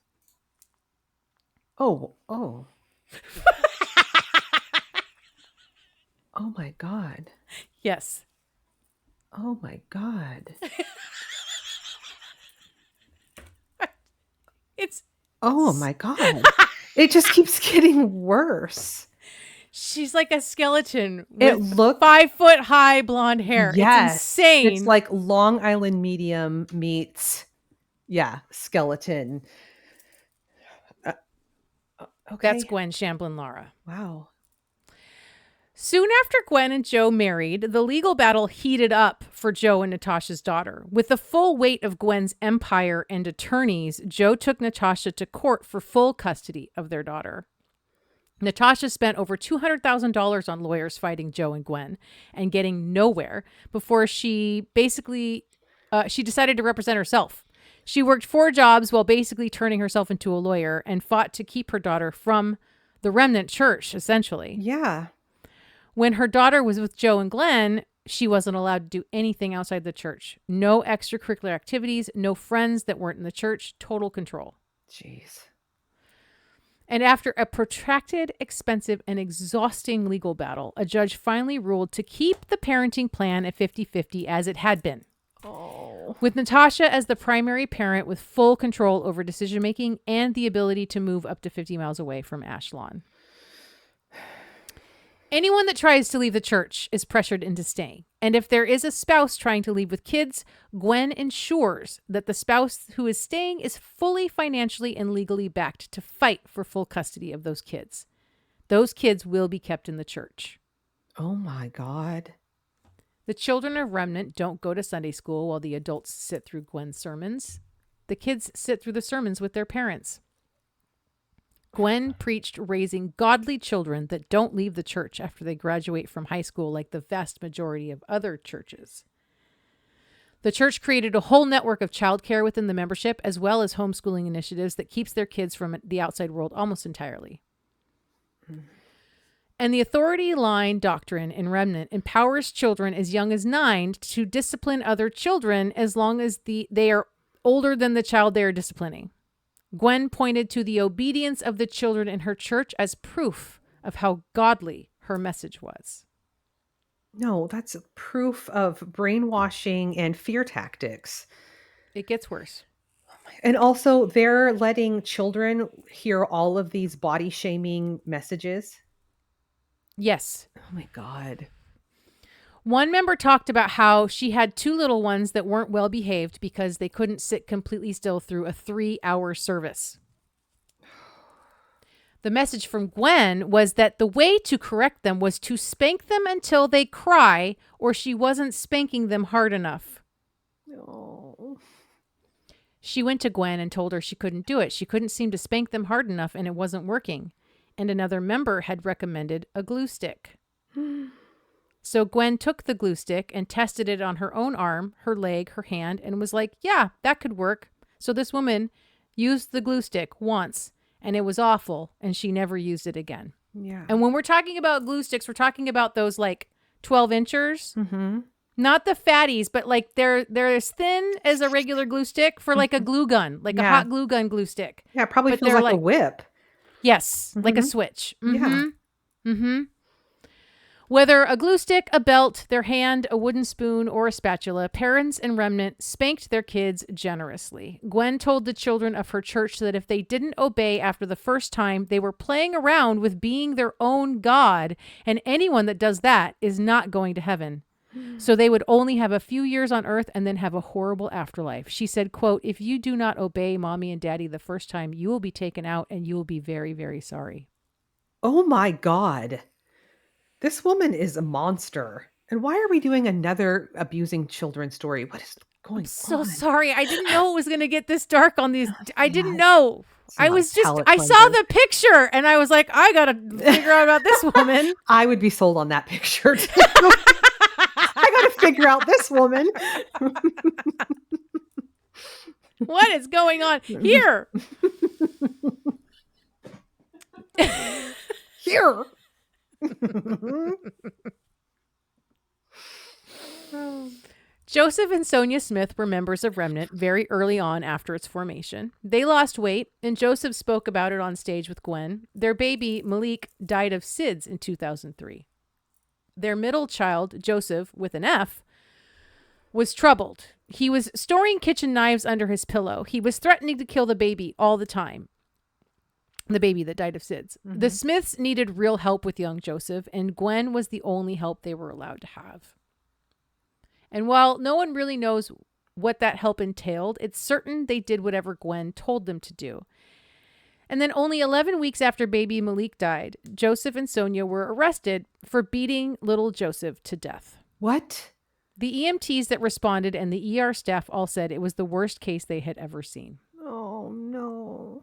Oh. Oh my God. Yes. Oh my God. Oh my God. It just keeps getting worse. She's like a skeleton It with looked 5 foot high blonde hair. Yes. It's insane. It's like Long Island Medium meets, skeleton. Okay. That's Gwen Shamblin Lara. Wow. Soon after Gwen and Joe married, the legal battle heated up for Joe and Natasha's daughter. With the full weight of Gwen's empire and attorneys, Joe took Natasha to court for full custody of their daughter. Natasha spent over $200,000 on lawyers fighting Joe and Gwen and getting nowhere before she decided to represent herself. She worked 4 jobs while basically turning herself into a lawyer and fought to keep her daughter from the Remnant Church, essentially. Yeah. When her daughter was with Joe and Glenn, she wasn't allowed to do anything outside the church. No extracurricular activities, no friends that weren't in the church, total control. Jeez. And after a protracted, expensive, and exhausting legal battle, a judge finally ruled to keep the parenting plan at 50-50 as it had been. Oh. With Natasha as the primary parent with full control over decision-making and the ability to move up to 50 miles away from Ashlawn. Anyone that tries to leave the church is pressured into staying. And if there is a spouse trying to leave with kids, Gwen ensures that the spouse who is staying is fully financially and legally backed to fight for full custody of those kids. Those kids will be kept in the church. Oh my God. The children of Remnant don't go to Sunday school while the adults sit through Gwen's sermons. The kids sit through the sermons with their parents. Gwen preached raising godly children that don't leave the church after they graduate from high school like the vast majority of other churches. The church created a whole network of childcare within the membership, as well as homeschooling initiatives that keeps their kids from the outside world almost entirely. And the authority line doctrine in Remnant empowers children as young as 9 to discipline other children as long as they are older than the child they are disciplining. Gwen pointed to the obedience of the children in her church as proof of how godly her message was. No, that's proof of brainwashing and fear tactics. It gets worse. And also, they're letting children hear all of these body shaming messages. Yes. Oh my God. One member talked about how she had 2 little ones that weren't well behaved because they couldn't sit completely still through a 3-hour service. The message from Gwen was that the way to correct them was to spank them until they cry, or she wasn't spanking them hard enough. Oh. She went to Gwen and told her she couldn't do it. She couldn't seem to spank them hard enough and it wasn't working. And another member had recommended a glue stick. So Gwen took the glue stick and tested it on her own arm, her leg, her hand, and was like, yeah, that could work. So this woman used the glue stick once and it was awful and she never used it again. Yeah. And when we're talking about glue sticks, we're talking about those like 12 inchers. Mm-hmm. Not the fatties, but like they're as thin as a regular glue stick for like a glue gun, like a hot glue gun glue stick. Yeah, it probably But feels they're like a whip. Yes, like a switch. Yeah. Whether a glue stick, a belt, their hand, a wooden spoon, or a spatula, parents in Remnant spanked their kids generously. Gwen told the children of her church that if they didn't obey after the first time, they were playing around with being their own God, and anyone that does that is not going to heaven. So they would only have a few years on earth and then have a horrible afterlife. She said, quote, if you do not obey mommy and daddy the first time, you will be taken out and you will be very, very sorry. Oh my God. This woman is a monster. And why are we doing another abusing children story? What is going on? So sorry. I didn't know it was going to get this dark on these. I didn't Yeah. know. It's I not was just, palate I saw cleanser. the picture and I was like, I got to figure out about this woman. I would be sold on that picture too. I got to figure out this woman. What is going on here? Here. Joseph and Sonia Smith were members of Remnant very early on after its formation. They lost weight, and Joseph spoke about it on stage with Gwen. Their baby, Malik, died of SIDS in 2003. Their middle child, Joseph, with an F, was troubled. He was storing kitchen knives under his pillow. He was threatening to kill the baby all the time. The baby that died of SIDS. Mm-hmm. The Smiths needed real help with young Joseph, and Gwen was the only help they were allowed to have. And while no one really knows what that help entailed, it's certain they did whatever Gwen told them to do. And then only 11 weeks after baby Malik died, Joseph and Sonia were arrested for beating little Joseph to death. What? The EMTs that responded and the ER staff all said it was the worst case they had ever seen. Oh, no.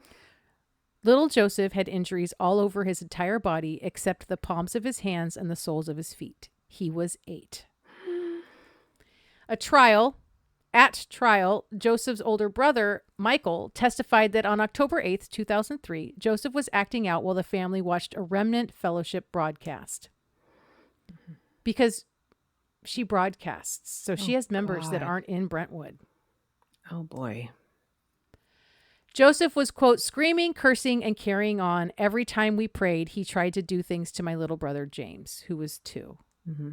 Little Joseph had injuries all over his entire body except the palms of his hands and the soles of his feet. He was 8. At trial, Joseph's older brother, Michael, testified that on October 8th, 2003, Joseph was acting out while the family watched a Remnant Fellowship broadcast. Because she broadcasts, so she has members that aren't in Brentwood. Oh, boy. Joseph was, quote, screaming, cursing, and carrying on. Every time we prayed, he tried to do things to my little brother, James, who was 2. Mm-hmm.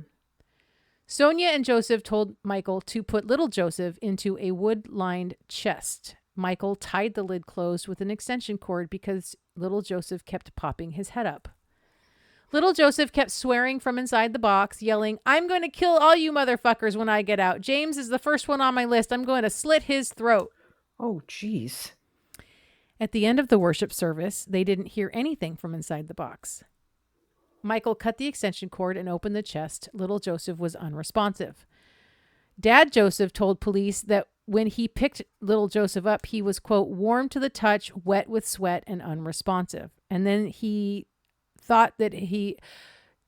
Sonia and Joseph told Michael to put little Joseph into a wood-lined chest. Michael tied the lid closed with an extension cord because little Joseph kept popping his head up. Little Joseph kept swearing from inside the box, yelling, I'm going to kill all you motherfuckers when I get out. James is the first one on my list. I'm going to slit his throat. Oh, geez. At the end of the worship service, they didn't hear anything from inside the box. Michael cut the extension cord and opened the chest. Little Joseph was unresponsive. Dad Joseph told police that when he picked little Joseph up, he was, quote, warm to the touch, wet with sweat, and unresponsive. And then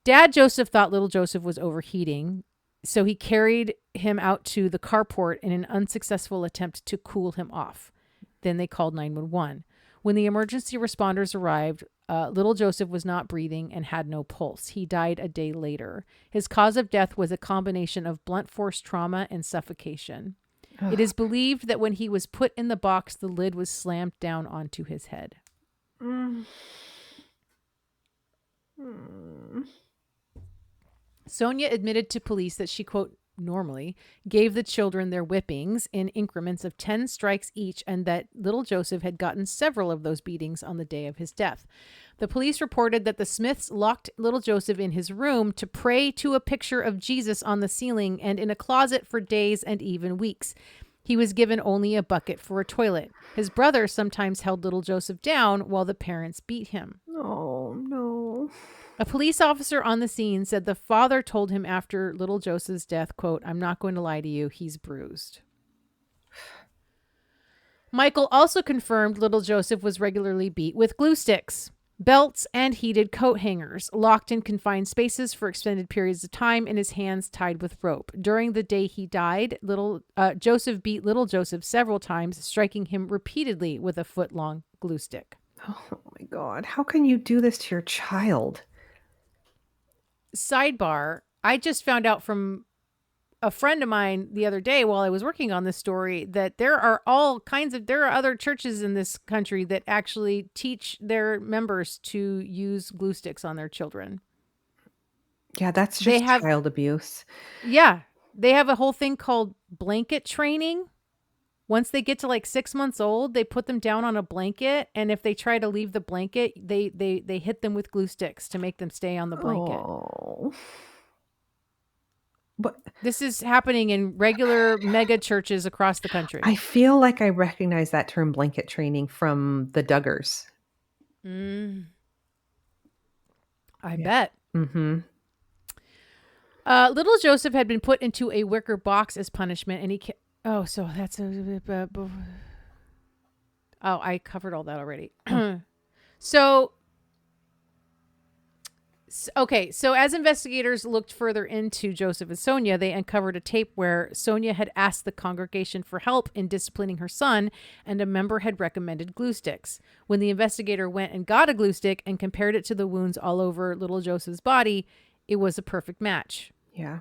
Dad Joseph thought little Joseph was overheating, so he carried him out to the carport in an unsuccessful attempt to cool him off. Then they called 911. When the emergency responders arrived, little Joseph was not breathing and had no pulse. He died a day later. His cause of death was a combination of blunt force trauma and suffocation. It is believed that when he was put in the box, the lid was slammed down onto his head. Sonia admitted to police that she, quote, normally gave the children their whippings in increments of 10 strikes each, and that little Joseph had gotten several of those beatings on the day of his death. The police reported that the Smiths locked little Joseph in his room to pray to a picture of Jesus on the ceiling and in a closet for days and even weeks. He was given only a bucket for a toilet. His brother sometimes held little Joseph down while the parents beat him. Oh, no. A police officer on the scene said the father told him after little Joseph's death, quote, I'm not going to lie to you, he's bruised. Michael also confirmed little Joseph was regularly beat with glue sticks, belts, and heated coat hangers, locked in confined spaces for extended periods of time, and his hands tied with rope. During the day he died, Joseph beat little Joseph several times, striking him repeatedly with a foot-long glue stick. Oh, my God. How can you do this to your child? Sidebar, I just found out from a friend of mine the other day while I was working on this story that there are other churches in this country that actually teach their members to use glue sticks on their children. Yeah, that's just child abuse. Yeah. They have a whole thing called blanket training. Once they get to like 6 months old, they put them down on a blanket. And if they try to leave the blanket, they hit them with glue sticks to make them stay on the blanket. Oh. But this is happening in regular mega churches across the country. I feel like I recognize that term blanket training from the Duggars. I bet. Mm-hmm. Little Joseph had been put into a wicker box as punishment, and I covered all that already. So as investigators looked further into Joseph and Sonia, they uncovered a tape where Sonia had asked the congregation for help in disciplining her son, and a member had recommended glue sticks. When the investigator went and got a glue stick and compared it to the wounds all over little Joseph's body, it was a perfect match. Yeah.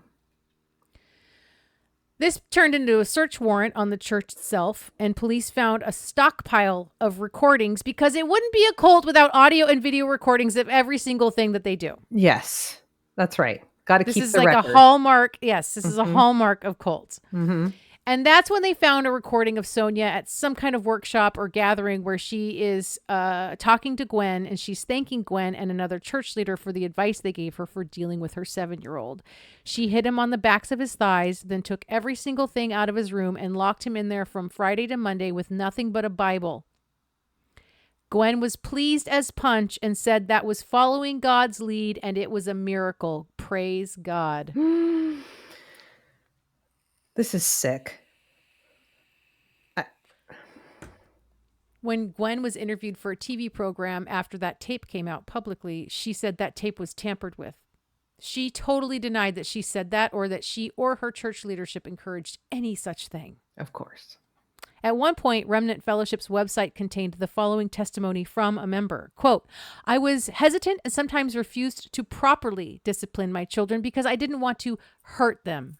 This turned into a search warrant on the church itself, and police found a stockpile of recordings because it wouldn't be a cult without audio and video recordings of every single thing that they do. Yes, that's right. Got to keep the record. This is like a hallmark. Yes, this is a hallmark of cults. Mm-hmm. And that's when they found a recording of Sonia at some kind of workshop or gathering where she is talking to Gwen, and she's thanking Gwen and another church leader for the advice they gave her for dealing with her 7-year-old. She hit him on the backs of his thighs, then took every single thing out of his room and locked him in there from Friday to Monday with nothing but a Bible. Gwen was pleased as punch and said that was following God's lead, and it was a miracle. Praise God. This is sick. When Gwen was interviewed for a TV program after that tape came out publicly, she said that tape was tampered with. She totally denied that she said that or that she or her church leadership encouraged any such thing. Of course. At one point, Remnant Fellowship's website contained the following testimony from a member. Quote, I was hesitant and sometimes refused to properly discipline my children because I didn't want to hurt them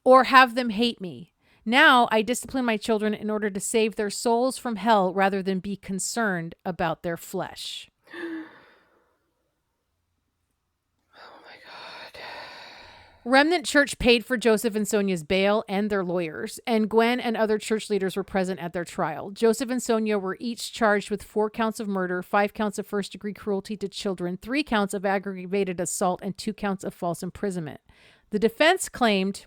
or have them hate me. Now I discipline my children in order to save their souls from hell rather than be concerned about their flesh. Oh my God. Remnant Church paid for Joseph and Sonia's bail and their lawyers, and Gwen and other church leaders were present at their trial. Joseph and Sonia were each charged with 4 counts of murder, 5 counts of first-degree cruelty to children, 3 counts of aggravated assault, and 2 counts of false imprisonment. The defense claimed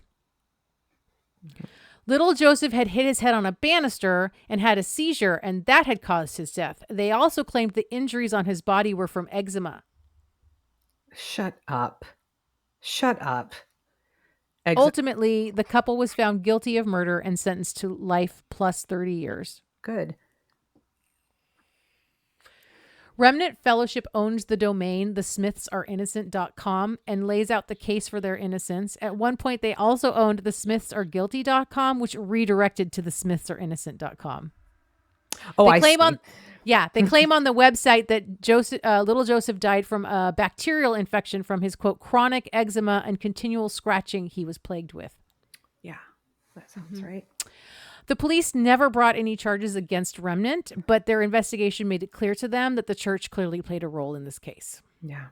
little Joseph had hit his head on a banister and had a seizure, and that had caused his death. They also claimed the injuries on his body were from eczema. Shut up. Shut up. Ultimately, the couple was found guilty of murder and sentenced to life plus 30 years. Good. Remnant Fellowship owns the domain thesmithsareinnocent.com and lays out the case for their innocence. At one point, they also owned thesmithsareguilty.com, which redirected to thesmithsareinnocent.com. Oh, They I claim see. they claim on the website that little Joseph died from a bacterial infection from his, quote, chronic eczema and continual scratching he was plagued with. Yeah, that sounds right. The police never brought any charges against Remnant, but their investigation made it clear to them that the church clearly played a role in this case. Yeah.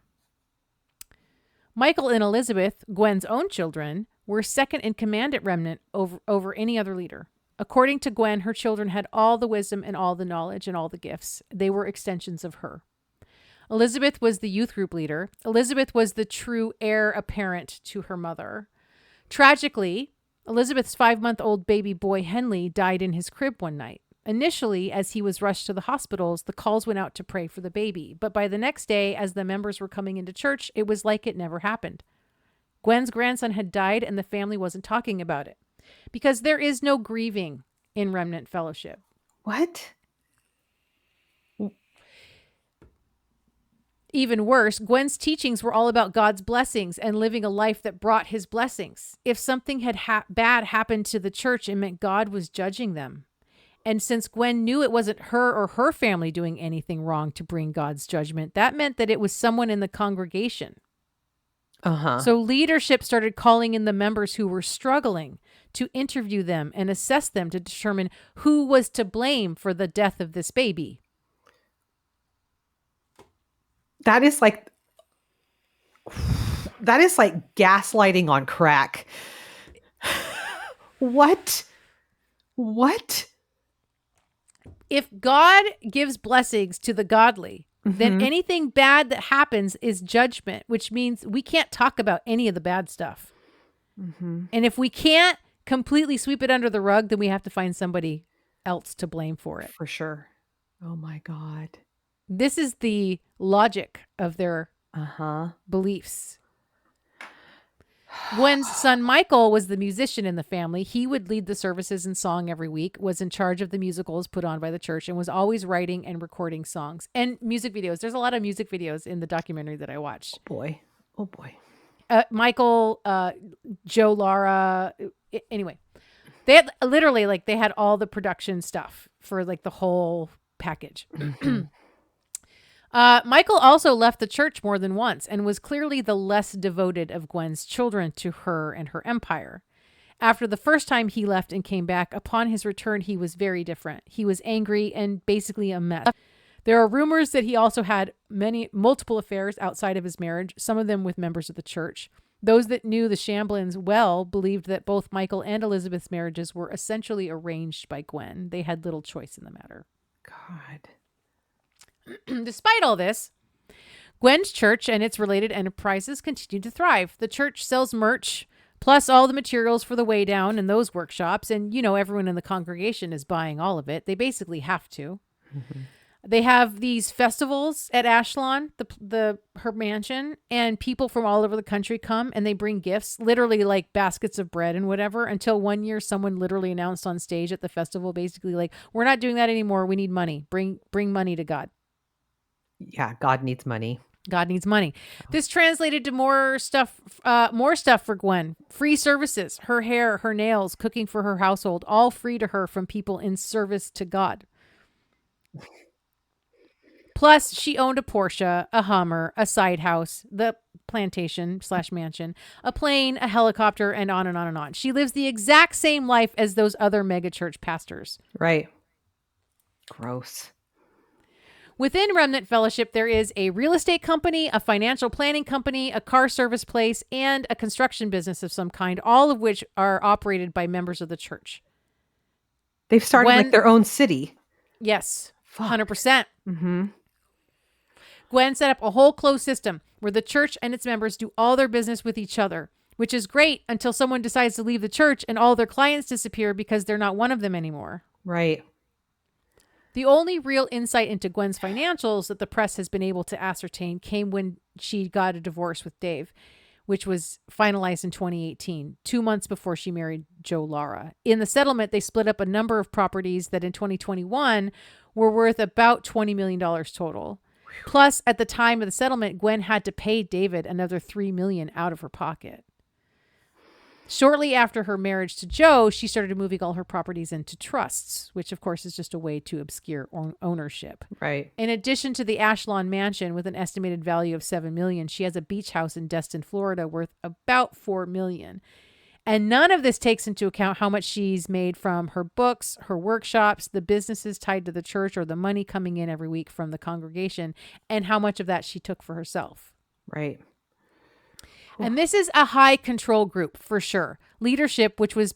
Michael and Elizabeth, Gwen's own children, were second in command at Remnant over any other leader. According to Gwen, her children had all the wisdom and all the knowledge and all the gifts. They were extensions of her. Elizabeth was the youth group leader. Elizabeth was the true heir apparent to her mother. Tragically, Elizabeth's 5-month-old baby boy, Henley, died in his crib one night. Initially, as he was rushed to the hospitals, the calls went out to pray for the baby. But by the next day, as the members were coming into church, it was like it never happened. Gwen's grandson had died and the family wasn't talking about it. Because there is no grieving in Remnant Fellowship. What? Even worse, Gwen's teachings were all about God's blessings and living a life that brought his blessings. If something had bad happened to the church, it meant God was judging them. And since Gwen knew it wasn't her or her family doing anything wrong to bring God's judgment, that meant that it was someone in the congregation. So leadership started calling in the members who were struggling to interview them and assess them to determine who was to blame for the death of this baby. That is like gaslighting on crack. What? If God gives blessings to the godly, then anything bad that happens is judgment, which means we can't talk about any of the bad stuff. And if we can't completely sweep it under the rug, then we have to find somebody else to blame for it. For sure. Oh my God. This is the logic of their beliefs. Gwen's son Michael was the musician in the family. He would lead the services and song every week, was in charge of the musicals put on by the church, and was always writing and recording songs and music videos. There's a lot of music videos in the documentary that I watched. Oh boy. Michael, Joe, Lara. Anyway, they had literally they had all the production stuff for the whole package. Michael also left the church more than once and was clearly the less devoted of Gwen's children to her and her empire. After the first time he left and came back, upon his return, he was very different. He was angry and basically a mess. There are rumors that he also had multiple affairs outside of his marriage, some of them with members of the church. Those that knew the Shamblins well believed that both Michael and Elizabeth's marriages were essentially arranged by Gwen. They had little choice in the matter. God. Despite all this, Gwen's church and its related enterprises continue to thrive. The church sells merch, plus all the materials for the Way Down and those workshops. And, everyone in the congregation is buying all of it. They basically have to. They have these festivals at Ashlon, her mansion, and people from all over the country come and they bring gifts, literally like baskets of bread and whatever, until one year someone literally announced on stage at the festival, basically we're not doing that anymore. We need money. Bring money to God. Yeah, God needs money. God needs money. This translated to more stuff for Gwen. Free services, her hair, her nails, cooking for her household, all free to her from people in service to God. Plus, she owned a Porsche, a Hummer, a side house, the plantation/mansion, a plane, a helicopter, and on and on and on. She lives the exact same life as those other megachurch pastors. Right. Gross. Within Remnant Fellowship, there is a real estate company, a financial planning company, a car service place, and a construction business of some kind, all of which are operated by members of the church. They've started their own city. Yes, Fuck. 100%. Gwen set up a whole closed system where the church and its members do all their business with each other, which is great until someone decides to leave the church and all their clients disappear because they're not one of them anymore. Right. The only real insight into Gwen's financials that the press has been able to ascertain came when she got a divorce with Dave, which was finalized in 2018, 2 months before she married Joe Lara. In the settlement, they split up a number of properties that in 2021 were worth about $20 million total. Plus, at the time of the settlement, Gwen had to pay David another $3 million out of her pocket. Shortly after her marriage to Joe, she started moving all her properties into trusts, which of course is just a way to obscure ownership. Right. In addition to the Ashlon mansion with an estimated value of $7 million, she has a beach house in Destin, Florida worth about $4 million. And none of this takes into account how much she's made from her books, her workshops, the businesses tied to the church, or the money coming in every week from the congregation, and how much of that she took for herself. Right. And this is a high control group for sure. Leadership, which was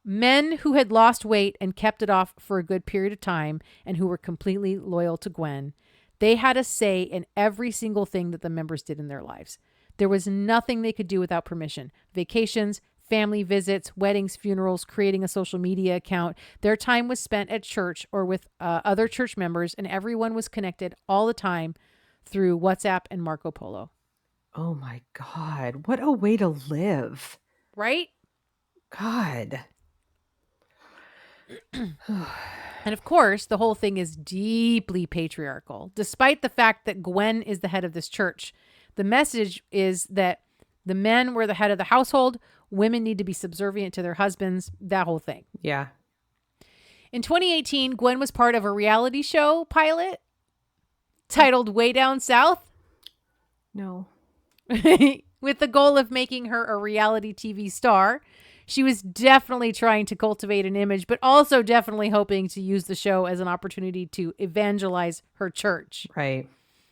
men who had lost weight and kept it off for a good period of time and who were completely loyal to Gwen. They had a say in every single thing that the members did in their lives. There was nothing they could do without permission. Vacations, family visits, weddings, funerals, creating a social media account. Their time was spent at church or with other church members, and everyone was connected all the time through WhatsApp and Marco Polo. Oh my God. What a way to live. Right? God. And of course, the whole thing is deeply patriarchal. Despite the fact that Gwen is the head of this church, the message is that the men were the head of the household, women need to be subservient to their husbands, that whole thing. Yeah. In 2018, Gwen was part of a reality show pilot titled Way Down South. No. With the goal of making her a reality TV star. She was definitely trying to cultivate an image, but also definitely hoping to use the show as an opportunity to evangelize her church. Right.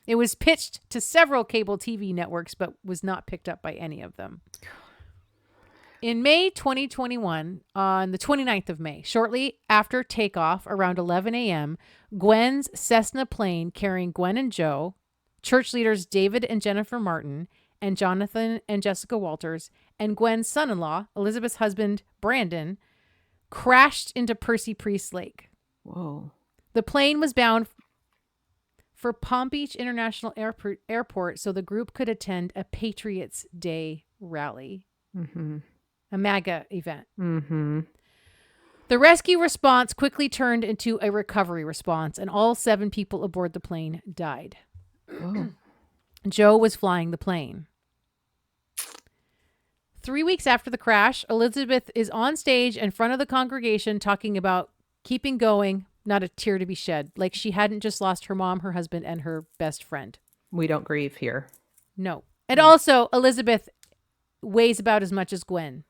It was pitched to several cable TV networks, but was not picked up by any of them. In May 2021, on the 29th of May, shortly after takeoff around 11 a.m., Gwen's Cessna plane carrying Gwen and Joe, church leaders David and Jennifer Martin, and Jonathan and Jessica Walters, and Gwen's son-in-law, Elizabeth's husband, Brandon, crashed into Percy Priest Lake. Whoa. The plane was bound for Palm Beach International Airport so the group could attend a Patriots Day rally, a MAGA event. The rescue response quickly turned into a recovery response, and all 7 people aboard the plane died. Oh. Joe was flying the plane. 3 weeks after the crash, Elizabeth is on stage in front of the congregation talking about keeping going, not a tear to be shed. Like she hadn't just lost her mom, her husband, and her best friend. We don't grieve here. No. And also, Elizabeth weighs about as much as Gwen.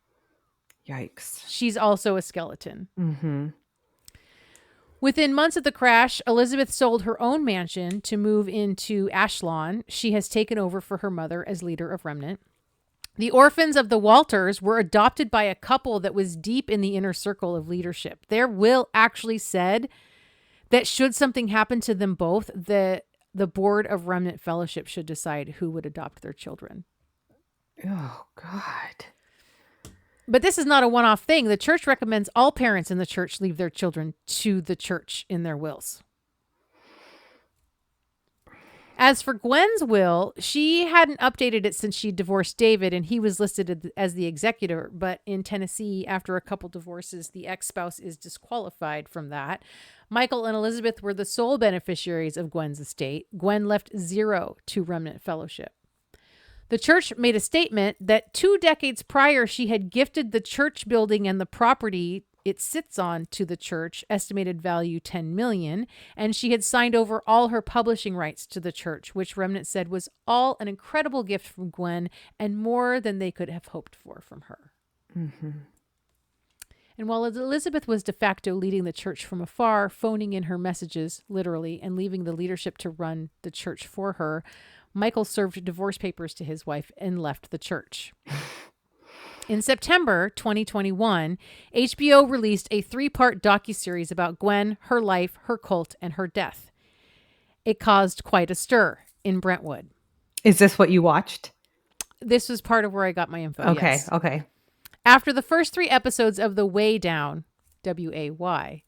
Yikes. She's also a skeleton. Within months of the crash, Elizabeth sold her own mansion to move into Ashlon. She has taken over for her mother as leader of Remnant. The orphans of the Walters were adopted by a couple that was deep in the inner circle of leadership. Their will actually said that should something happen to them both, the board of Remnant Fellowship should decide who would adopt their children. Oh, God. But this is not a one-off thing. The church recommends all parents in the church leave their children to the church in their wills. As for Gwen's will, she hadn't updated it since she divorced David, and he was listed as the executor. But in Tennessee, after a couple divorces, the ex-spouse is disqualified from that. Michael and Elizabeth were the sole beneficiaries of Gwen's estate. Gwen left 0 to Remnant Fellowship. The church made a statement that 2 decades prior, she had gifted the church building and the property it sits on to the church, estimated value $10 million, and she had signed over all her publishing rights to the church, which Remnant said was all an incredible gift from Gwen and more than they could have hoped for from her. And while Elizabeth was de facto leading the church from afar, phoning in her messages, literally, and leaving the leadership to run the church for her, Michael served divorce papers to his wife and left the church. In September 2021, HBO released a 3-part docuseries about Gwen, her life, her cult, and her death. It caused quite a stir in Brentwood. Is this what you watched? This was part of where I got my info. Okay. Yes. Okay. After the first 3 episodes of The Way Down, W-A-Y,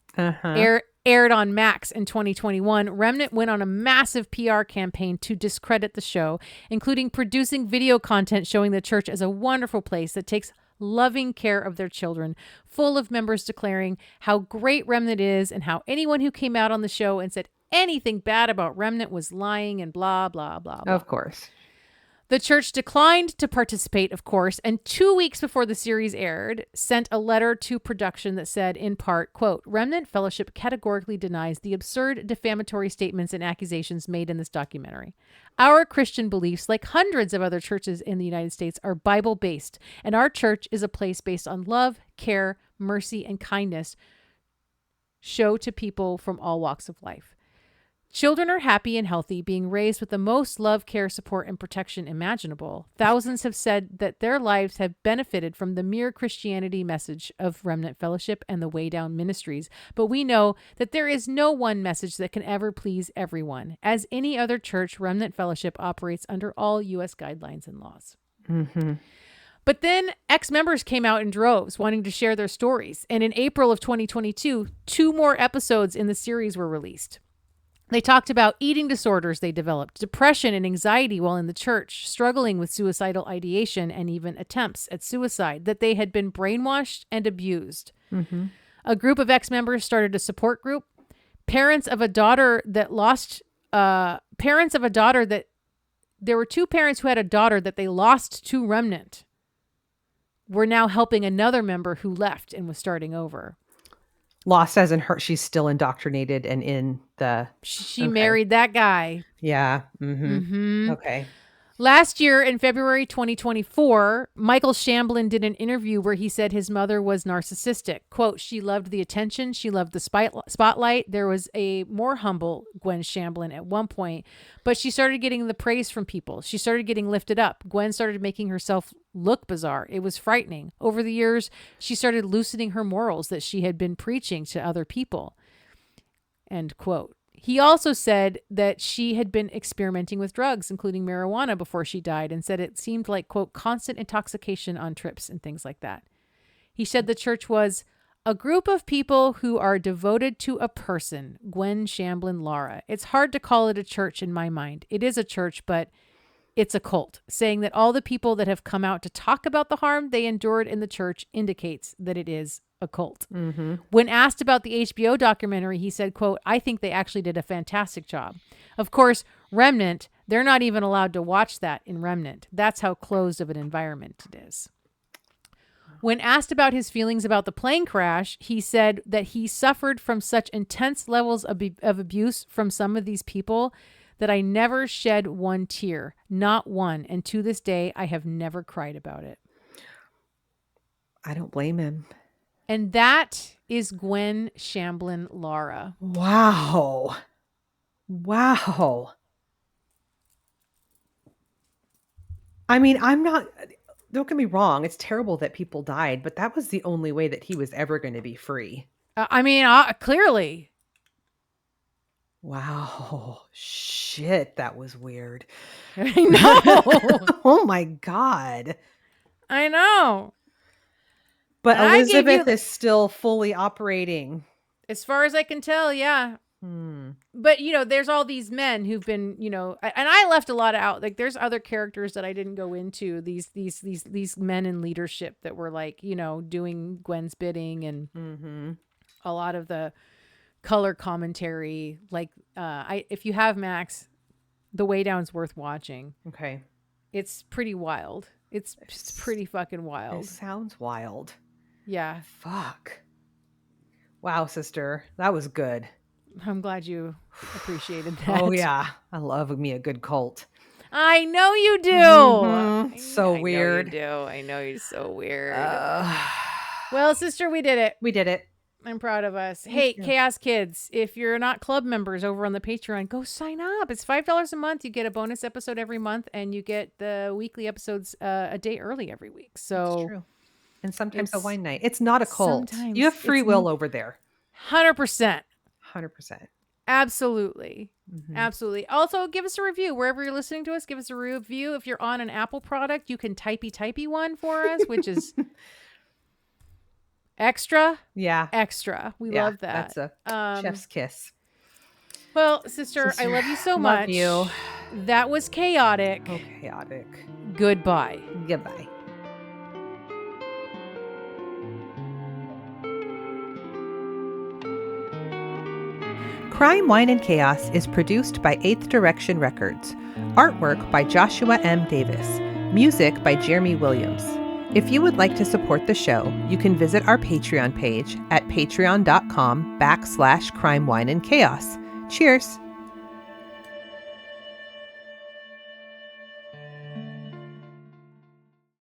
aired on Max in 2021, Remnant went on a massive PR campaign to discredit the show, including producing video content showing the church as a wonderful place that takes loving care of their children, full of members declaring how great Remnant is and how anyone who came out on the show and said anything bad about Remnant was lying and blah, blah, blah, blah. Of course. The church declined to participate, of course, and 2 weeks before the series aired, sent a letter to production that said, in part, quote, Remnant Fellowship categorically denies the absurd defamatory statements and accusations made in this documentary. Our Christian beliefs, like hundreds of other churches in the United States, are Bible-based, and our church is a place based on love, care, mercy, and kindness show to people from all walks of life. Children are happy and healthy, being raised with the most love, care, support, and protection imaginable. Thousands have said that their lives have benefited from the mere Christianity message of Remnant Fellowship and the Way Down Ministries. But we know that there is no one message that can ever please everyone. As any other church, Remnant Fellowship operates under all U.S. guidelines and laws. Mm-hmm. But then ex-members came out in droves wanting to share their stories. And in April of 2022, 2 more episodes in the series were released. They talked about eating disorders they developed, depression and anxiety while in the church, struggling with suicidal ideation and even attempts at suicide, that they had been brainwashed and abused. Mm-hmm. A group of ex-members started a support group. Parents of a daughter that there were 2 parents who had a daughter that they lost to Remnant were now helping another member who left and was starting over. Lost as in her, she's still indoctrinated and in the... She married that guy. Yeah. Mm-hmm. Mm-hmm. Okay. Last year in February 2024, Michael Shamblin did an interview where he said his mother was narcissistic. Quote, she loved the attention. She loved the spotlight. There was a more humble Gwen Shamblin at one point, but she started getting the praise from people. She started getting lifted up. Gwen started making herself look bizarre. It was frightening. Over the years, she started loosening her morals that she had been preaching to other people. End quote. He also said that she had been experimenting with drugs, including marijuana, before she died, and said it seemed like, quote, constant intoxication on trips and things like that. He said the church was a group of people who are devoted to a person, Gwen Shamblin Lara. It's hard to call it a church in my mind. It is a church, but it's a cult, saying that all the people that have come out to talk about the harm they endured in the church indicates that it is a cult. Mm-hmm. When asked about the HBO documentary, he said, quote, I think they actually did a fantastic job. Of course, Remnant, they're not even allowed to watch that in Remnant. That's how closed of an environment it is. When asked about his feelings about the plane crash, he said that he suffered from such intense levels of abuse from some of these people that I never shed one tear, not one. And to this day, I have never cried about it. I don't blame him. And that is Gwen Shamblin Lara. Wow. Wow. I mean, don't get me wrong. It's terrible that people died, but that was the only way that he was ever going to be free. Clearly. Wow. Shit. That was weird. I know. Oh my God. I know. But And Elizabeth is still fully operating. As far as I can tell, yeah. But, there's all these men who've been, and I left a lot out. Like, there's other characters that I didn't go into. These men in leadership that were like, doing Gwen's bidding, and a lot of the color commentary. Like, if you have Max, The Way Down's worth watching. Okay. It's pretty wild. It's pretty fucking wild. It sounds wild. Yeah. Fuck. Wow, sister. That was good. I'm glad you appreciated that. Oh, yeah. I love me a good cult. I know you do. Mm-hmm. So weird. I know you're so weird. Well, sister, we did it. We did it. I'm proud of us. Hey, Chaos Kids, if you're not club members over on the Patreon, go sign up. It's $5 a month. You get a bonus episode every month, and you get the weekly episodes a day early every week. So that's true. And sometimes a wine night. It's not a cult. Sometimes you have free will over there. 100%. 100%. Absolutely. Mm-hmm. Absolutely. Also, give us a review. Wherever you're listening to us, give us a review. If you're on an Apple product, you can typey one for us, which is Extra, Yeah. extra. We Yeah, love that. That's a chef's kiss. Well, sister, I love you so love much. you. That was chaotic. Oh, chaotic. Goodbye. Goodbye. Crime, Wine, and Chaos is produced by 8th Direction Records. Artwork by Joshua M. Davis. Music by Jeremy Williams. If you would like to support the show, you can visit our Patreon page at patreon.com/Crime, Wine, and Chaos. Cheers!